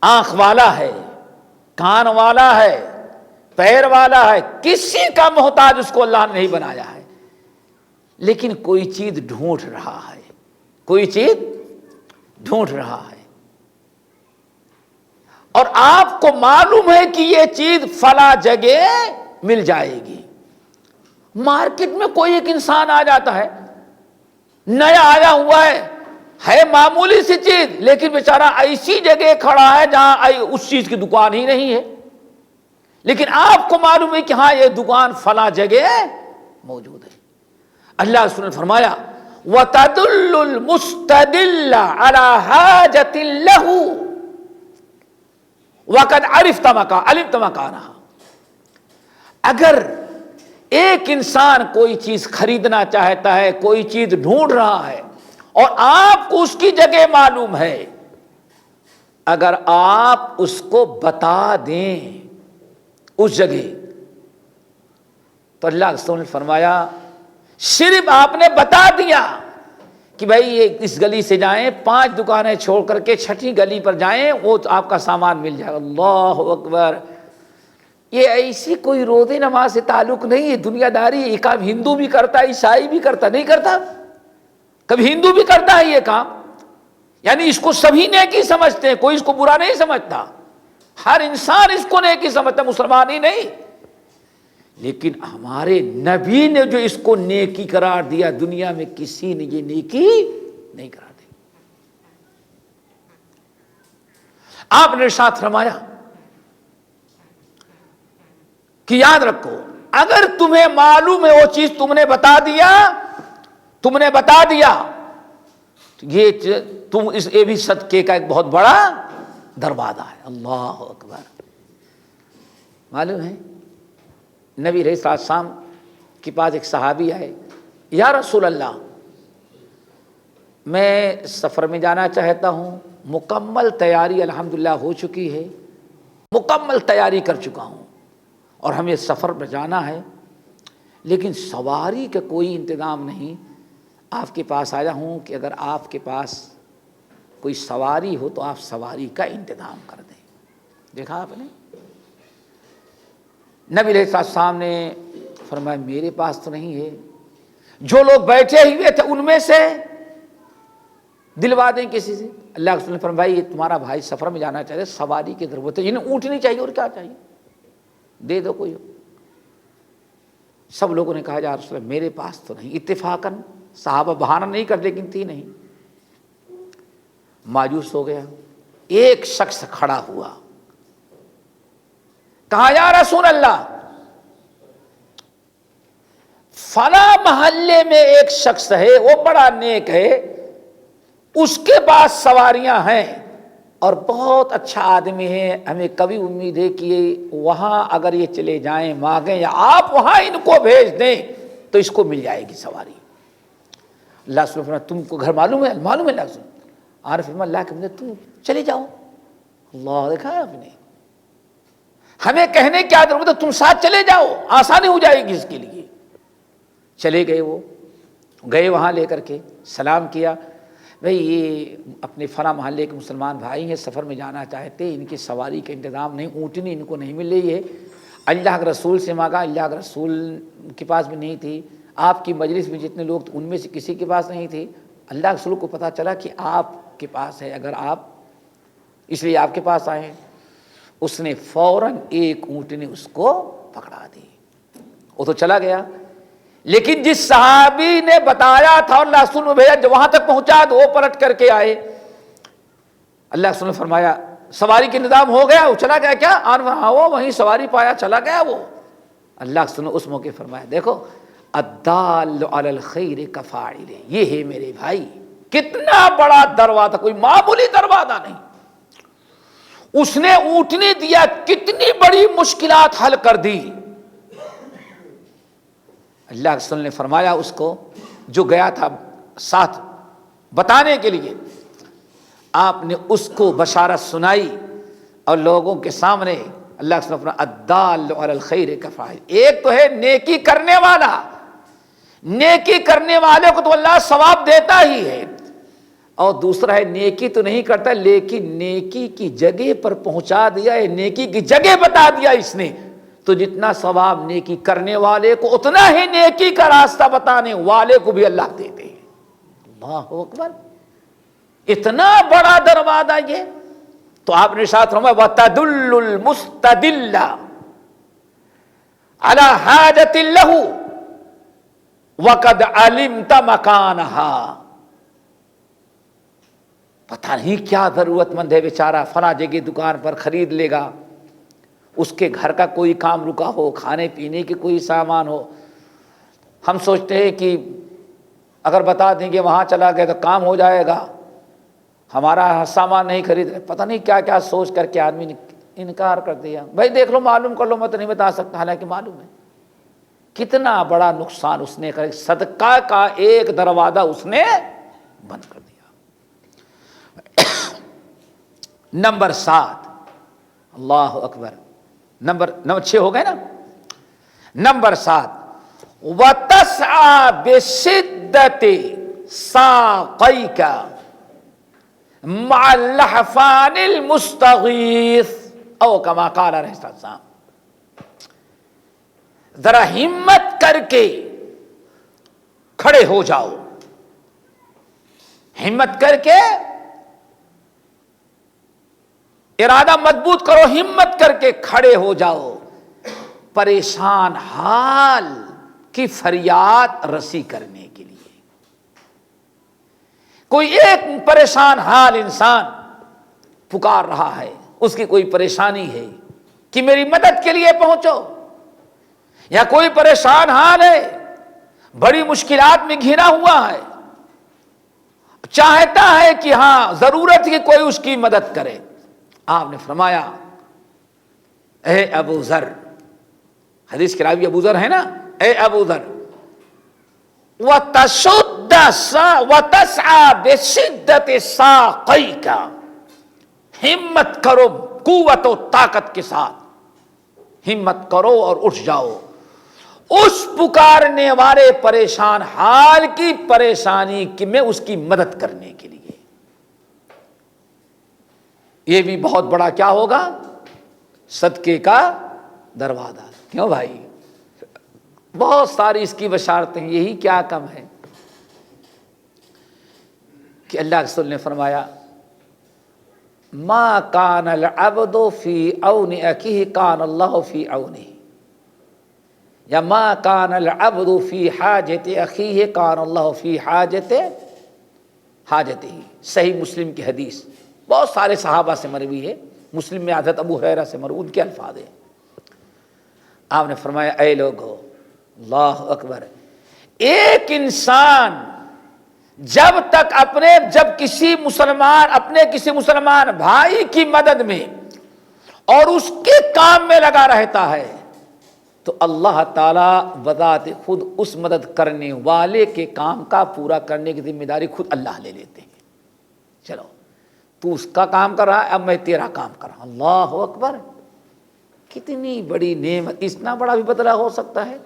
آنکھ والا ہے، کان والا ہے، پیر والا ہے، کسی کا محتاج اس کو اللہ نے نہیں بنایا ہے، لیکن کوئی چیز ڈھونڈ رہا ہے، کوئی چیز ڈھونڈ رہا ہے، اور آپ کو معلوم ہے کہ یہ چیز فلاں جگہ مل جائے گی. مارکیٹ میں کوئی ایک انسان آ جاتا ہے، نیا آیا ہوا ہے معمولی سی چیز، لیکن بیچارہ ایسی جگہ کھڑا ہے جہاں اس چیز کی دکان ہی نہیں ہے، لیکن آپ کو معلوم ہے کہ ہاں یہ دکان فلاں جگہ موجود ہے. اللہ رسول نے فرمایا وَتَدُلُّ الْمُسْتَدِلَّ عَلَى حَاجَةٍ لَهُ وَقَدْ عَلِمْتَ مَكَانَهَا. اگر ایک انسان کوئی چیز خریدنا چاہتا ہے، کوئی چیز ڈھونڈ رہا ہے اور آپ کو اس کی جگہ معلوم ہے، اگر آپ اس کو بتا دیں اس جگہ، تو اللہ رسول نے فرمایا صرف آپ نے بتا دیا کہ بھائی اس گلی سے جائیں، 5 دکانیں چھوڑ کر کے 6ٹھی گلی پر جائیں، وہ آپ کا سامان مل جائے گا. اللہ اکبر. یہ ایسی کوئی روزے نماز سے تعلق نہیں ہے، دنیا داری. یہ کام ہندو بھی کرتا ہے، عیسائی بھی کرتا، نہیں کرتا؟ کبھی ہندو بھی کرتا ہے یہ کام. یعنی اس کو سبھی نیکی سمجھتے ہیں، کوئی اس کو برا نہیں سمجھتا، ہر انسان اس کو نیکی سمجھتا، مسلمان ہی نہیں. لیکن ہمارے نبی نے جو اس کو نیکی قرار دیا، دنیا میں کسی نے یہ نیکی نہیں قرار دی. آپ نے ارشاد فرمایا کہ یاد رکھو، اگر تمہیں معلوم ہے وہ چیز تم نے بتا دیا تو یہ بھی صدقے کا ایک بہت بڑا دروازہ ہے. اللہ اکبر. معلوم ہے نبی علیہ السلام کے پاس ایک صحابی آئے، یا رسول اللہ میں سفر میں جانا چاہتا ہوں، مکمل تیاری الحمدللہ ہو چکی ہے، مکمل تیاری کر چکا ہوں اور ہمیں سفر میں جانا ہے، لیکن سواری کا کوئی انتظام نہیں. آپ کے پاس آیا ہوں کہ اگر آپ کے پاس کوئی سواری ہو تو آپ سواری کا انتظام کر دیں. دیکھا آپ نے، نبی علیہ السلام نے فرمایا میرے پاس تو نہیں ہے، جو لوگ بیٹھے ہوئے تھے ان میں سے دلوا دیں کسی سے. اللہ کے رسول نے فرمایا یہ تمہارا بھائی سفر میں جانا چاہتے، سواری کی ضرورت ہے، انہیں اونٹنی چاہیے اور کیا چاہیے، دے دو کوئی. سب لوگوں نے کہا یا رسول اللہ میرے پاس تو نہیں. اتفاقاً صحابہ بہانہ نہیں کر، لیکن تھی نہیں. مایوس ہو گیا. ایک شخص کھڑا ہوا، کہا یا رسول اللہ فلاں محلے میں ایک شخص ہے، وہ بڑا نیک ہے، اس کے پاس سواریاں ہیں اور بہت اچھا آدمی ہے، ہمیں کبھی امید ہے کہ وہاں اگر یہ چلے جائیں مانگیں یا آپ وہاں ان کو بھیج دیں تو اس کو مل جائے گی سواری. اللہ رسول فرمایا تم کو گھر معلوم ہے؟ معلوم ہے. اللہ رسول عارف اللہ کہ تم چلے جاؤ. اللہ دیکھا ہے آپ نے، ہمیں کہنے کیا ضرورت ہے، تم ساتھ چلے جاؤ، آسانی ہو جائے گی اس کے لیے. چلے گئے، وہ گئے وہاں لے کر کے سلام کیا، بھئی یہ اپنے فلاں محلے کے مسلمان بھائی ہیں، سفر میں جانا چاہتے، ان کی سواری کا انتظام نہیں، اونٹنی ان کو نہیں مل رہی ہے. اللہ کے رسول سے مانگا، اللہ کے رسول کے پاس بھی نہیں تھی، آپ کی مجلس میں جتنے لوگ ان میں سے کسی کے پاس نہیں تھی. اللہ کے رسول کو پتہ چلا کہ آپ کے پاس ہے، اگر آپ اس لیے آپ کے پاس آئے ہیں. اس نے فوراً ایک اونٹنی اس کو پکڑا دی، وہ تو چلا گیا. لیکن جس صحابی نے بتایا تھا اور اللہ رسول نے بھیجا، وہاں تک پہنچا تو وہ پلٹ کر کے آئے. اللہ رسول نے فرمایا سواری کے نظام ہو گیا، وہ چلا گیا کیا؟ ہاں وہ وہیں سواری پایا، چلا گیا وہ. اللہ رسول نے اس موقع فرمایا دیکھو الدال علی الخیر کفاعل، یہ ہے میرے بھائی کتنا بڑا دروازہ، کوئی معمولی دروازہ نہیں، اس نے اونٹنے دیا، کتنی بڑی مشکلات حل کر دی۔ اللہ کے رسول نے فرمایا اس کو جو گیا تھا ساتھ بتانے کے لیے، آپ نے اس کو بشارت سنائی اور لوگوں کے سامنے اللہ کے رسول الدال علی الخیر کفاعل، ایک تو ہے نیکی کرنے والا، نیکی کرنے والے کو تو اللہ ثواب دیتا ہی ہے، اور دوسرا ہے نیکی تو نہیں کرتا لیکن نیکی کی جگہ پر پہنچا دیا ہے، نیکی کی جگہ بتا دیا اس نے، تو جتنا ثواب نیکی کرنے والے کو اتنا ہی نیکی کا راستہ بتانے والے کو بھی اللہ دیتے ہیں۔ اللہ اکبر، اتنا بڑا دروازہ یہ۔ تو آپ نے ساتھ فرمایا وَتَدُلُّ الْمُسْتَدِلَّ عَلَى حَاجَةٍ لَهُ وَقَدْ عَلِمْتَ مَكَانَهَا، پتہ نہیں کیا ضرورت مند ہے بیچارہ، فلاں جگہ دکان پر خرید لے گا، اس کے گھر کا کوئی کام رکا ہو، کھانے پینے کے کوئی سامان ہو، ہم سوچتے ہیں کہ اگر بتا دیں گے وہاں چلا گیا تو کام ہو جائے گا، ہمارا سامان نہیں خرید رہے، پتہ نہیں کیا کیا سوچ کر کے آدمی نے انکار کر دیا، بھائی دیکھ لو معلوم کر لو، میں تو نہیں بتا سکتا، حالانکہ معلوم ہے۔ کتنا بڑا نقصان اس نے کر، صدقہ کا ایک دروازہ اس نے بند کر دیا۔ نمبر 7، اللہ اکبر، نمبر 6 ہو گئے نا۔ نمبر 7 وَتَسْعَى بِشِدَّةِ سَاقَيْكَ مع اللحفان المستغیث او کما قال علیہ السلام، ذرا ہمت کر کے کھڑے ہو جاؤ، ہمت کر کے ارادہ مضبوط کرو، ہمت کر کے کھڑے ہو جاؤ، پریشان حال کی فریاد رسی کرنے کے لیے۔ کوئی ایک پریشان حال انسان پکار رہا ہے، اس کی کوئی پریشانی ہے کہ میری مدد کے لیے پہنچو، یا کوئی پریشان حال ہے، بڑی مشکلات میں گھرا ہوا ہے، چاہتا ہے کہ ہاں ضرورت ہے کوئی اس کی مدد کرے۔ آپ نے فرمایا اے ابو ذر، حدیث کے راوی ابو ذر ہے نا، اے ابو ذر وَتَسْعَى بِشِدَّةِ سَاقَيْكَ، ہمت کرو قوت و طاقت کے ساتھ، ہمت کرو اور اٹھ جاؤ اس پکارنے والے پریشان حال کی پریشانی کی میں اس کی مدد کرنے کے لیے۔ یہ بھی بہت بڑا کیا ہوگا، صدقے کا دروازہ۔ کیوں بھائی، بہت ساری اس کی بشارتیں، یہی کیا کم ہے کہ اللہ کے رسول نے فرمایا ما کان العبد فی عون اخیہ کان اللہ فی عونہ، یا ما کان العبد فی حاجت اخیہ کان اللہ فی حاجتہ۔ صحیح مسلم کی حدیث، بہت سارے صحابہ سے مروی ہے، مسلم میں حضرت ابو ہریرہ سے مروی، ان کے الفاظ ہیں۔ آپ نے فرمایا اے لوگو، اللہ اکبر، ایک انسان جب کسی مسلمان بھائی کی مدد میں اور اس کے کام میں لگا رہتا ہے تو اللہ تعالیٰ بذات خود اس مدد کرنے والے کے کام کا پورا کرنے کی ذمہ داری خود اللہ لے لیتے ہیں۔ چلو تو اس کا کام کر رہا ہے، اب میں تیرا کام کر رہا ہوں۔ اللہ اکبر، کتنی بڑی نعمت، اتنا بڑا بھی بدلہ ہو سکتا ہے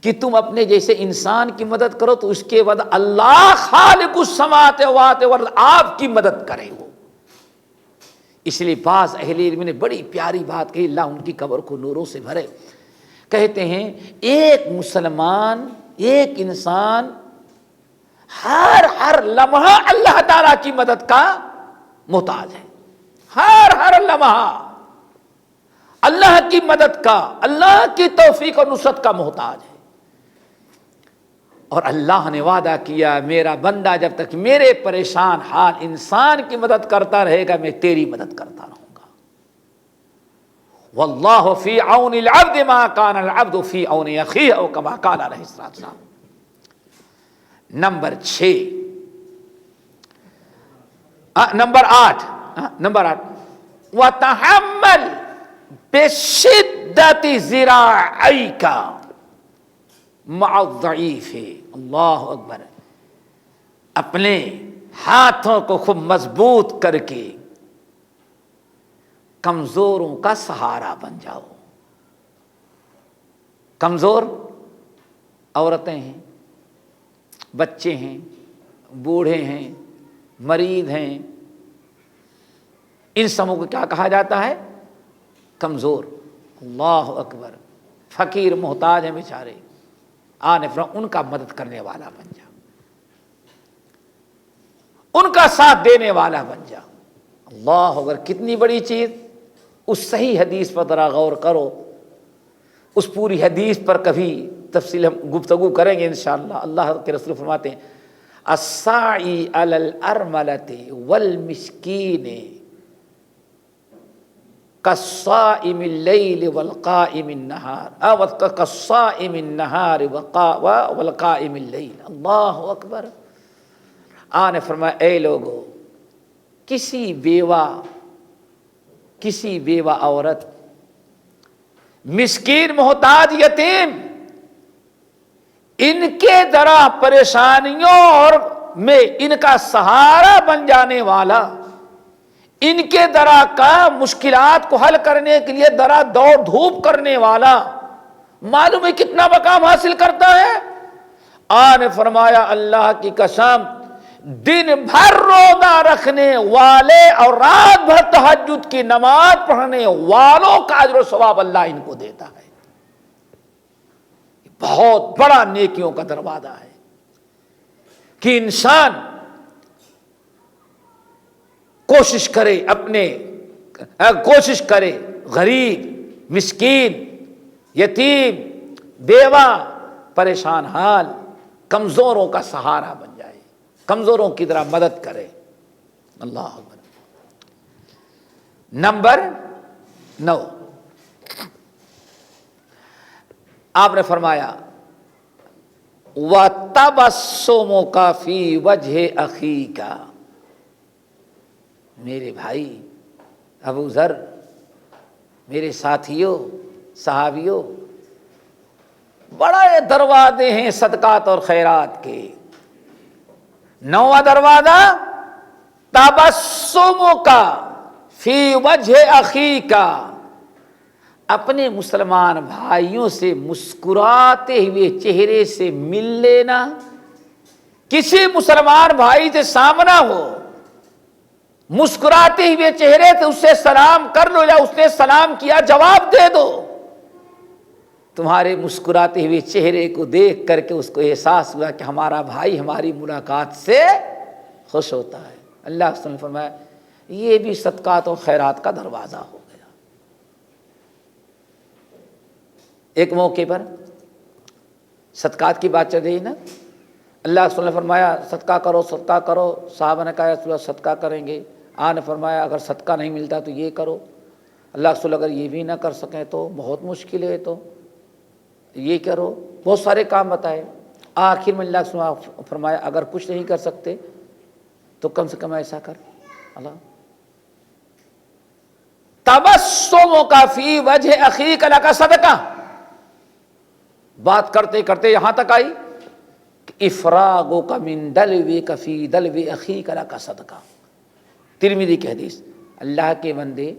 کہ تم اپنے جیسے انسان کی مدد کرو تو اس کے بعد اللہ خالق السماوات والارض آپ کی مدد کرے ہو۔ اس لیے بعض اہل علم نے بڑی پیاری بات کہی، اللہ ان کی قبر کو نوروں سے بھرے، کہتے ہیں ایک مسلمان، ایک انسان ہر لمحہ اللہ تعالیٰ کی مدد کا محتاج ہے، ہر لمحہ اللہ کی مدد کا، اللہ کی توفیق اور نصرت کا محتاج ہے۔ اور اللہ نے وعدہ کیا میرا بندہ جب تک میرے پریشان حال انسان کی مدد کرتا رہے گا میں تیری مدد کرتا رہوں گا۔ واللہ فی عون العبد ما کان العبد فی عون اخیہ او کما قال علیہ السلام۔ Number 6 number 8 وَتَحَمَّلْ بِشِدَّةِ ذِرَاعَيْكَ مَعَ الضَّعِيفِ. اللہ اکبر. اپنے ہاتھوں کو خوب مضبوط کر کے کمزوروں کا سہارا بن جاؤ. کمزور عورتیں ہیں، بچے ہیں، بوڑھے ہیں، مریض ہیں، ان سبوں کو کیا کہا جاتا ہے؟ کمزور. اللہ اکبر. فقیر محتاج ہیں بیچارے، ان کا مدد کرنے والا بن جا، ان کا ساتھ دینے والا بن جا. اللہ اکبر. کتنی بڑی چیز. اس صحیح حدیث پر ذرا غور کرو. اس پوری حدیث پر کبھی تفصیل ہم گفتگو کریں گے انشاءاللہ. اللہ کے رسول فرماتے ہیں الساعی علی الارملۃ والمسکین کالصائم اللیل والقائم النہار کالصائم النہار والقائم اللیل. اللہ اکبر. آقا نے فرمایا اے لوگو، کسی بیوہ عورت، مسکین، محتاج، یتیم، ان کے ذرا پریشانیوں اور میں ان کا سہارا بن جانے والا، ان کے ذرا کا مشکلات کو حل کرنے کے لیے ذرا دوڑ دھوپ کرنے والا، معلوم ہے کتنا مقام حاصل کرتا ہے. آقا نے فرمایا اللہ کی قسم، دن بھر روزہ رکھنے والے اور رات بھر تہجد کی نماز پڑھنے والوں کا اجر و ثواب اللہ ان کو دیتا ہے. بہت بڑا نیکیوں کا دروازہ ہے کہ انسان کوشش کرے غریب، مسکین، یتیم، بیوہ، پریشان حال، کمزوروں کا سہارا بن جائے، کمزوروں کی طرح مدد کرے. اللہ اکبر. نمبر 9 آپ نے فرمایا وَتَبَسُّمُكَ فِي وَجْهِ أَخِيكَ. میرے بھائی ابو ذر، میرے ساتھیوں، صحابیوں، بڑے دروازے ہیں صدقات اور خیرات کے. 9واں دروازہ تبسمک فی وجہ اخیک، اپنے مسلمان بھائیوں سے مسکراتے ہوئے چہرے سے مل لینا. کسی مسلمان بھائی سے سامنا ہو، مسکراتے ہوئے چہرے سے اس سے سلام کر لو، یا اس نے سلام کیا جواب دے دو. تمہارے مسکراتے ہوئے چہرے کو دیکھ کر کے اس کو احساس ہوا کہ ہمارا بھائی ہماری ملاقات سے خوش ہوتا ہے. اللہ کے رسول نے فرمایا یہ بھی صدقات و خیرات کا دروازہ ہو گیا. ایک موقع پر صدقات کی بات چل رہی نا، اللہ کے رسول نے فرمایا صدقہ کرو، صدقہ کرو. صحابہ نے کہا یا رسول اللہ صدقہ کریں گے. آقا نے فرمایا اگر صدقہ نہیں ملتا تو یہ کرو. اللہ کے رسول اگر یہ بھی نہ کر سکیں تو بہت مشکل ہے، تو یہ کرو. بہت سارے کام بتائے. آخر میں اللہ کے رسول نے فرمایا اگر کچھ نہیں کر سکتے تو کم سے کم ایسا کر. اللہ تبسمک فی وجہ اخیک لک صدقہ. بات کرتے کرتے یہاں تک آئی افراغک من دلوک فی دلو اخیک لک صدقہ. ترمذی کی حدیث. اللہ کے بندے،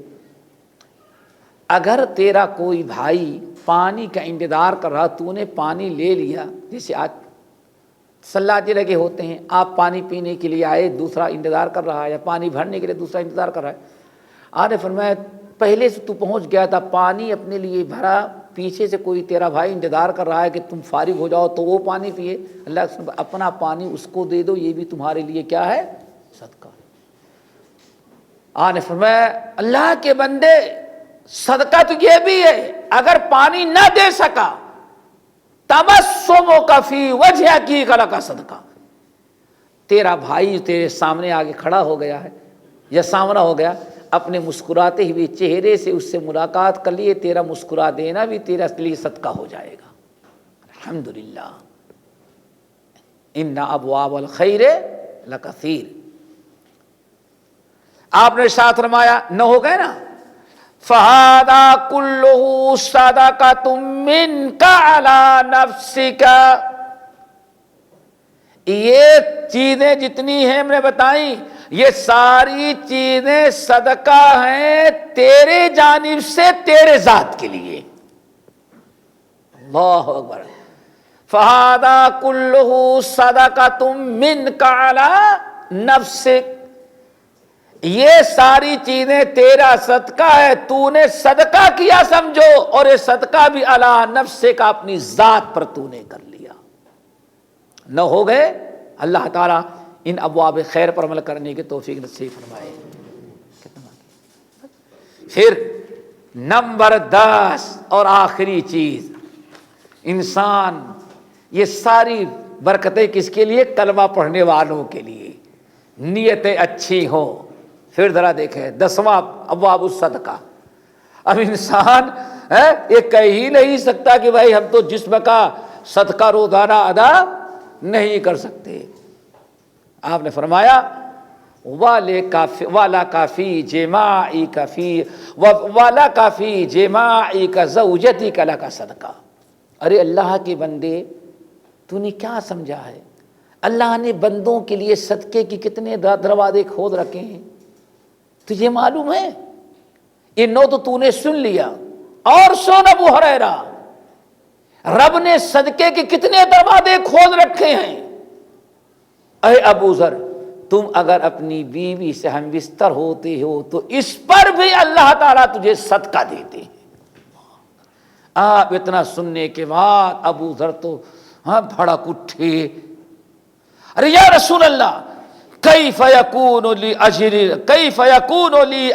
اگر تیرا کوئی بھائی پانی کا انتظار کر رہا، تو نے پانی لے لیا، جیسے آج سلاجے لگے ہوتے ہیں، آپ پانی پینے کے لیے آئے، دوسرا انتظار کر رہا ہے، یا پانی بھرنے کے لیے دوسرا انتظار کر رہا ہے. آپ نے فرمایا پہلے سے تو پہنچ گیا تھا، پانی اپنے لیے بھرا، پیچھے سے کوئی تیرا بھائی انتظار کر رہا ہے کہ تم فارغ ہو جاؤ تو وہ پانی پیے. اللہ اپنا پانی اس کو دے دو، یہ بھی تمہارے لیے کیا ہے؟ صدقہ. آپ نے فرمایا اللہ کے بندے صدقہ تو یہ بھی ہے، اگر پانی نہ دے سکا تبسمک فی وجہ اخیک لک صدقہ. تیرا بھائی تیرے سامنے آگے کھڑا ہو گیا ہے یا سامنا ہو گیا، اپنے مسکراتے ہوئے چہرے سے اس سے ملاقات کر لیے، تیرا مسکرا دینا بھی تیرا لیے صدقہ ہو جائے گا. الحمدللہ. ان ابواب الخیر لکثیر. آپ نے ساتھ فرمایا 9 ہو گئے نا، فہذا کلہ صدقۃ منک علی نفسک، یہ چیزیں جتنی ہیں ہم نے بتائیں یہ ساری چیزیں صدقہ ہیں تیرے جانب سے تیرے ذات کے لیے. اللہ اکبر. فہذا کلہ صدقۃ منک علی نفسک، یہ ساری چیزیں تیرا صدقہ ہے، تو نے صدقہ کیا سمجھو، اور یہ صدقہ بھی علی نفسک، اپنی ذات پر تو نے کر لیا. 9 ہو گئے. اللہ تعالیٰ ان ابواب خیر پر عمل کرنے کی توفیق نصیب فرمائے. پھر نمبر 10 اور آخری چیز، انسان یہ ساری برکتیں کس کے لیے؟ کلمہ پڑھنے والوں کے لیے، نیتیں اچھی ہوں. پھر ذرا دیکھیں 10واں ابواب الصدقہ. اب انسان یہ کہہ ہی نہیں سکتا کہ بھائی ہم تو جسم کا صدقہ روزانہ ادا نہیں کر سکتے. آپ نے فرمایا والا کافی جماعی کافی والا کافی جماعی کا زوجتی کلا کا صدقہ. ارے اللہ کے بندے تو نے کیا سمجھا ہے؟ اللہ نے بندوں کے لیے صدقے کی کتنے دروازے کھول رکھے ہیں، تجھے معلوم ہے؟ یہ 9 تو نے سن لیا. اور سن ابو ہریرہ، رب نے صدقے کے کتنے دروازے کھول رکھے ہیں. اے ابو ذر، تم اگر اپنی بیوی سے ہم بستر ہوتے ہو تو اس پر بھی اللہ تعالیٰ تجھے صدقہ دیتے ہیں. آپ اتنا سننے کے بعد ابو ذر تو بھڑک اٹھے. ارے یا رسول اللہ، کیف یکون لی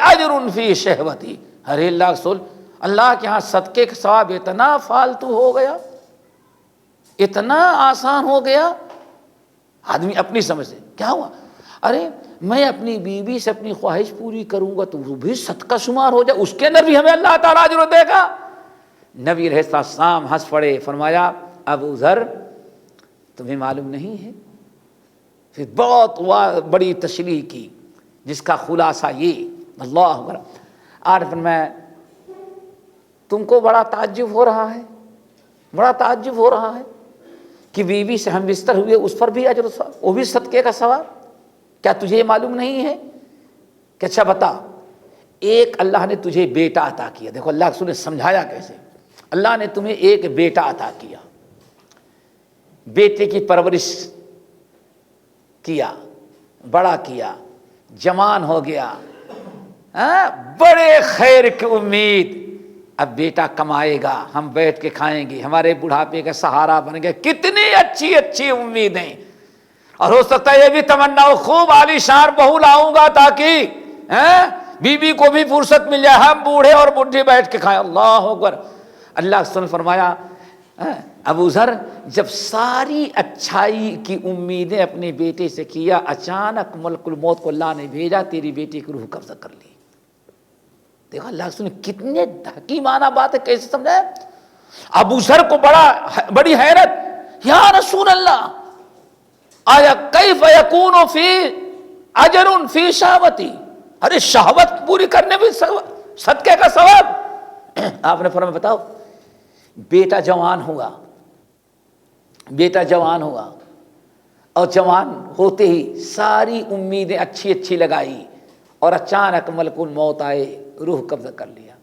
اجر فی شہوتی. ارے اللہ رسول، اللہ کے ہاں صدقے کا ثواب اتنا فالتو ہو گیا، اتنا آسان ہو گیا. آدمی اپنی سمجھ سے کیا ہوا؟ ارے میں اپنی بیوی سے اپنی خواہش پوری کروں گا تو وہ بھی صدقہ شمار ہو جائے، اس کے اندر بھی ہمیں اللہ تعالیٰ اجر دے گا. نبی علیہ السلام ہنس پڑے، فرمایا ابو ذر تمہیں معلوم نہیں ہے؟ پھر بہت بڑی تشریح کی جس کا خلاصہ یہ اللہ اکبر. آج میں تم کو بڑا تعجب ہو رہا ہے، بڑا تعجب ہو رہا ہے کہ بیوی سے ہم بستر ہوئے اس پر بھی اجر، وہ بھی صدقے کا ثواب. کیا تجھے یہ معلوم نہیں ہے کہ اچھا بتا، ایک اللہ نے تجھے بیٹا عطا کیا. دیکھو اللہ کے رسول نے سمجھایا کیسے. اللہ نے تمہیں ایک بیٹا عطا کیا، بیٹے کی پرورش کیا، بڑا کیا، جوان ہو گیا، بڑے خیر کی امید. اب بیٹا کمائے گا، ہم بیٹھ کے کھائیں گے، ہمارے بڑھاپے کا سہارا بن گیا. کتنی اچھی اچھی امیدیں. اور ہو سکتا ہے یہ بھی تمنا ہو خوب عالی شان بہو لاؤں گا تاکہ بیوی کو بھی فرصت مل جائے، ہم بوڑھے اور بڈھی بیٹھ کے کھائیں. اللہ اکبر. اللہ نے فرمایا ابو ذر جب ساری اچھائی کی امیدیں اپنے بیٹے سے کیا، اچانک ملک الموت کو اللہ نے بھیجا، تیری بیٹی کی روح قبضہ کر لی. دیکھو اللہ نے کتنے حکیمانہ بات ہے، کیسے سمجھا. ابو ذر کو بڑی حیرت، یا رسول اللہ آیا کیف یکون فی اجر فی شہوتی. ارے شہوت پوری کرنے میں صدقے کا ثواب. آپ نے فرمایا بتاؤ، بیٹا جوان ہوا اور جوان ہوتے ہی ساری امیدیں اچھی اچھی لگائی اور اچانک ملک الموت آئے، روح قبضہ کر لیا.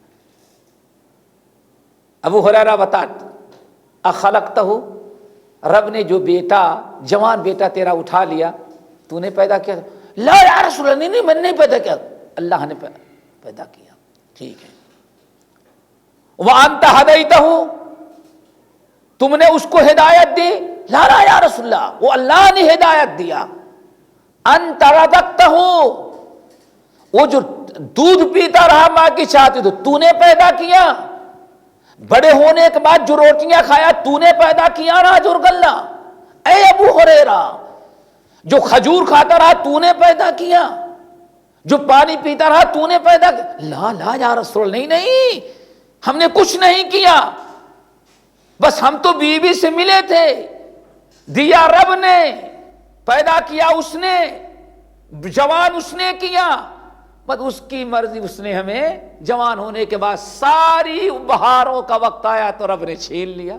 ابو ہریرہ بتا اخلقتہ، رب نے جو بیٹا جوان بیٹا تیرا اٹھا لیا تو نے پیدا کیا؟ لا یا رسول اللہ، نہیں میں نے نہیں پیدا کیا، اللہ نے پیدا کیا. ٹھیک ہے. وَأَنْتَ هَدَيْتَهُ، تم نے اس کو ہدایت دی؟ لا لا یا رسول اللہ، وہ اللہ نے ہدایت دیا. أَنْتَ رَزَقْتَهُ، وہ جو دودھ پیتا رہا ماں کی چاہتی تو نے پیدا کیا. بڑے ہونے کے بعد جو روٹیاں کھایا تو نے پیدا کیا نا جرگ اللہ. اے ابو ہریرہ، جو کھجور کھاتا رہا تو نے پیدا کیا، جو پانی پیتا رہا تو نے پیدا کیا. لا لا یا رسول اللہ، نہیں ہم نے کچھ نہیں کیا، بس ہم تو بیوی سے ملے تھے، دیا رب نے، پیدا کیا اس نے، جوان اس نے کیا، بس اس کی مرضی، اس نے ہمیں جوان ہونے کے بعد ساری بہاروں کا وقت آیا تو رب نے چھین لیا.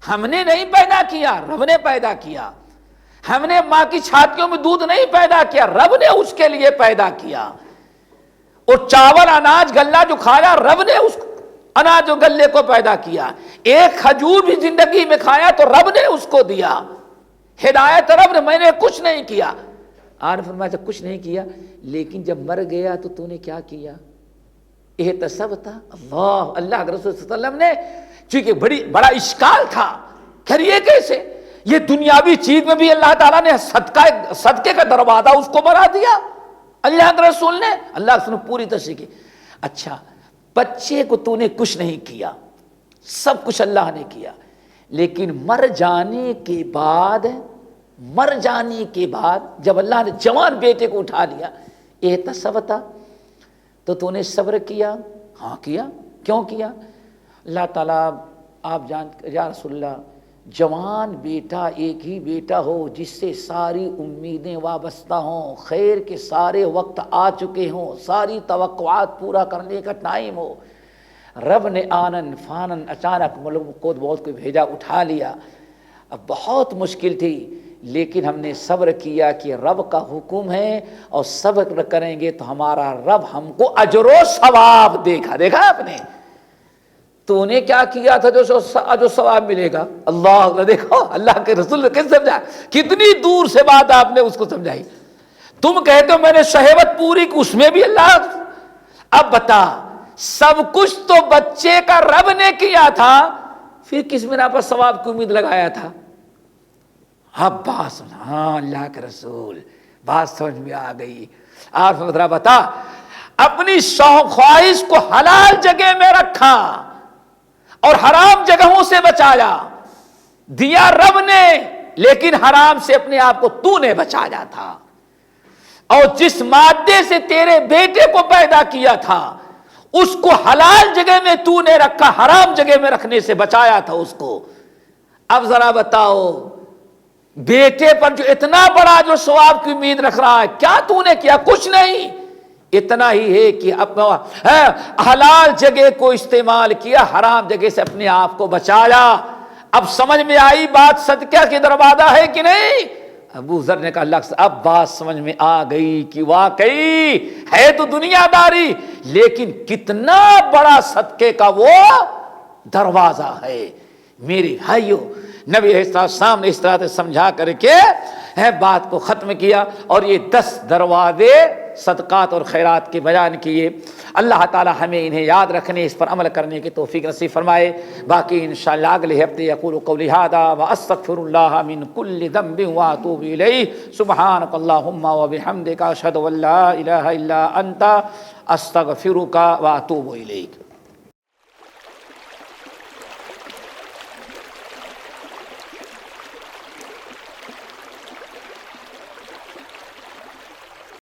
ہم نے نہیں پیدا کیا، رب نے پیدا کیا. ہم نے ماں کی چھاتیوں میں دودھ نہیں پیدا کیا، رب نے اس کے لیے پیدا کیا. اور چاول اناج غلہ جو کھایا، رب نے اس اناج و غلے کو پیدا کیا. ایک کھجور بھی زندگی میں کھایا تو رب نے اس کو دیا. ہدایت رب نے، میں نے کچھ نہیں کیا. آن فرمایا کچھ نہیں کیا، لیکن جب مر گیا تو نے کیا کیا؟ احتسبت. اللہ کے رسول صلی اللہ علیہ وسلم نے، چونکہ بڑا اشکال تھا، کریے کیسے؟ یہ دنیاوی چیز میں بھی اللہ تعالیٰ نے صدقے کا دروازہ اس کو بنا دیا. اللہ کے رسول نے، اللہ کے رسول نے پوری تشریح کی. اچھا بچے کو تو نے کچھ نہیں کیا، سب کچھ اللہ نے کیا، لیکن مر جانے کے بعد جب اللہ نے جوان بیٹے کو اٹھا لیا، احتسبتا، تو نے صبر کیا؟ ہاں کیا. کیوں کیا؟ اللہ تعالیٰ آپ یا رسول اللہ، جوان بیٹا ایک ہی بیٹا ہو جس سے ساری امیدیں وابستہ ہوں، خیر کے سارے وقت آ چکے ہوں، ساری توقعات پورا کرنے کا ٹائم ہو. رب نے آنن فانن اچانک ملک کو بہت کو بھیجا، اٹھا لیا. اب بہت مشکل تھی، لیکن ہم نے صبر کیا کہ رب کا حکم ہے، اور صبر کریں گے تو ہمارا رب ہم کو اجر و ثواب دیکھا آپ نے. تو نے کیا کیا تھا جو ثواب ملے گا؟ اللہ نے دیکھو، اللہ کے رسول نے کیسے سمجھا، کتنی دور سے بات آپ نے اس کو سمجھائی. تم کہتے ہو میں نے شہوت پوری کی، اس میں بھی اللہ. اب بتا، سب کچھ تو بچے کا رب نے کیا تھا، پھر کس بنا پر ثواب کی امید لگایا تھا؟ اب بات سمجھ، ہاں اللہ کے رسول، بات سمجھ میں آ گئی. آپ ذرا بتا، اپنی شوق خواہش کو حلال جگہ میں رکھا اور حرام جگہوں سے بچایا. دیا رب نے، لیکن حرام سے اپنے آپ کو تو نے بچایا تھا. اور جس مادے سے تیرے بیٹے کو پیدا کیا تھا، اس کو حلال جگہ میں تو نے رکھا، حرام جگہ میں رکھنے سے بچایا تھا اس کو. اب ذرا بتاؤ، بیٹے پر جو اتنا بڑا جو ثواب کی امید رکھ رہا ہے، کیا تو نے کیا؟ کچھ نہیں. اتنا ہی ہے کہ اپنا حلال جگہ کو استعمال کیا، حرام جگہ سے اپنے آپ کو بچایا. اب سمجھ میں آئی بات، صدقہ کے دروازہ ہے کہ نہیں؟ ابو ذر نے کہا اللہ سے، اب بات سمجھ میں آ گئی کہ واقعی ہے تو دنیا داری، لیکن کتنا بڑا صدقے کا وہ دروازہ ہے. میرے بھائیو، نبی علیہ السلام نے اس طرح سے سمجھا کر کے بات کو ختم کیا، اور یہ 10 دروازے صدقات اور خیرات کے بیان کیے. اللہ تعالی ہمیں انہیں یاد رکھنے، اس پر عمل کرنے کی توفیق نصیب فرمائے. باقی انشاءاللہ اگلے ہفتے اقول قولی ھذا واستغفر اللہ من کل ذنب واتوب الیہ. سبحانک اللہم وبحمدک، اشہد ان لا الہ الا انت، استغفرک واتوب الیک.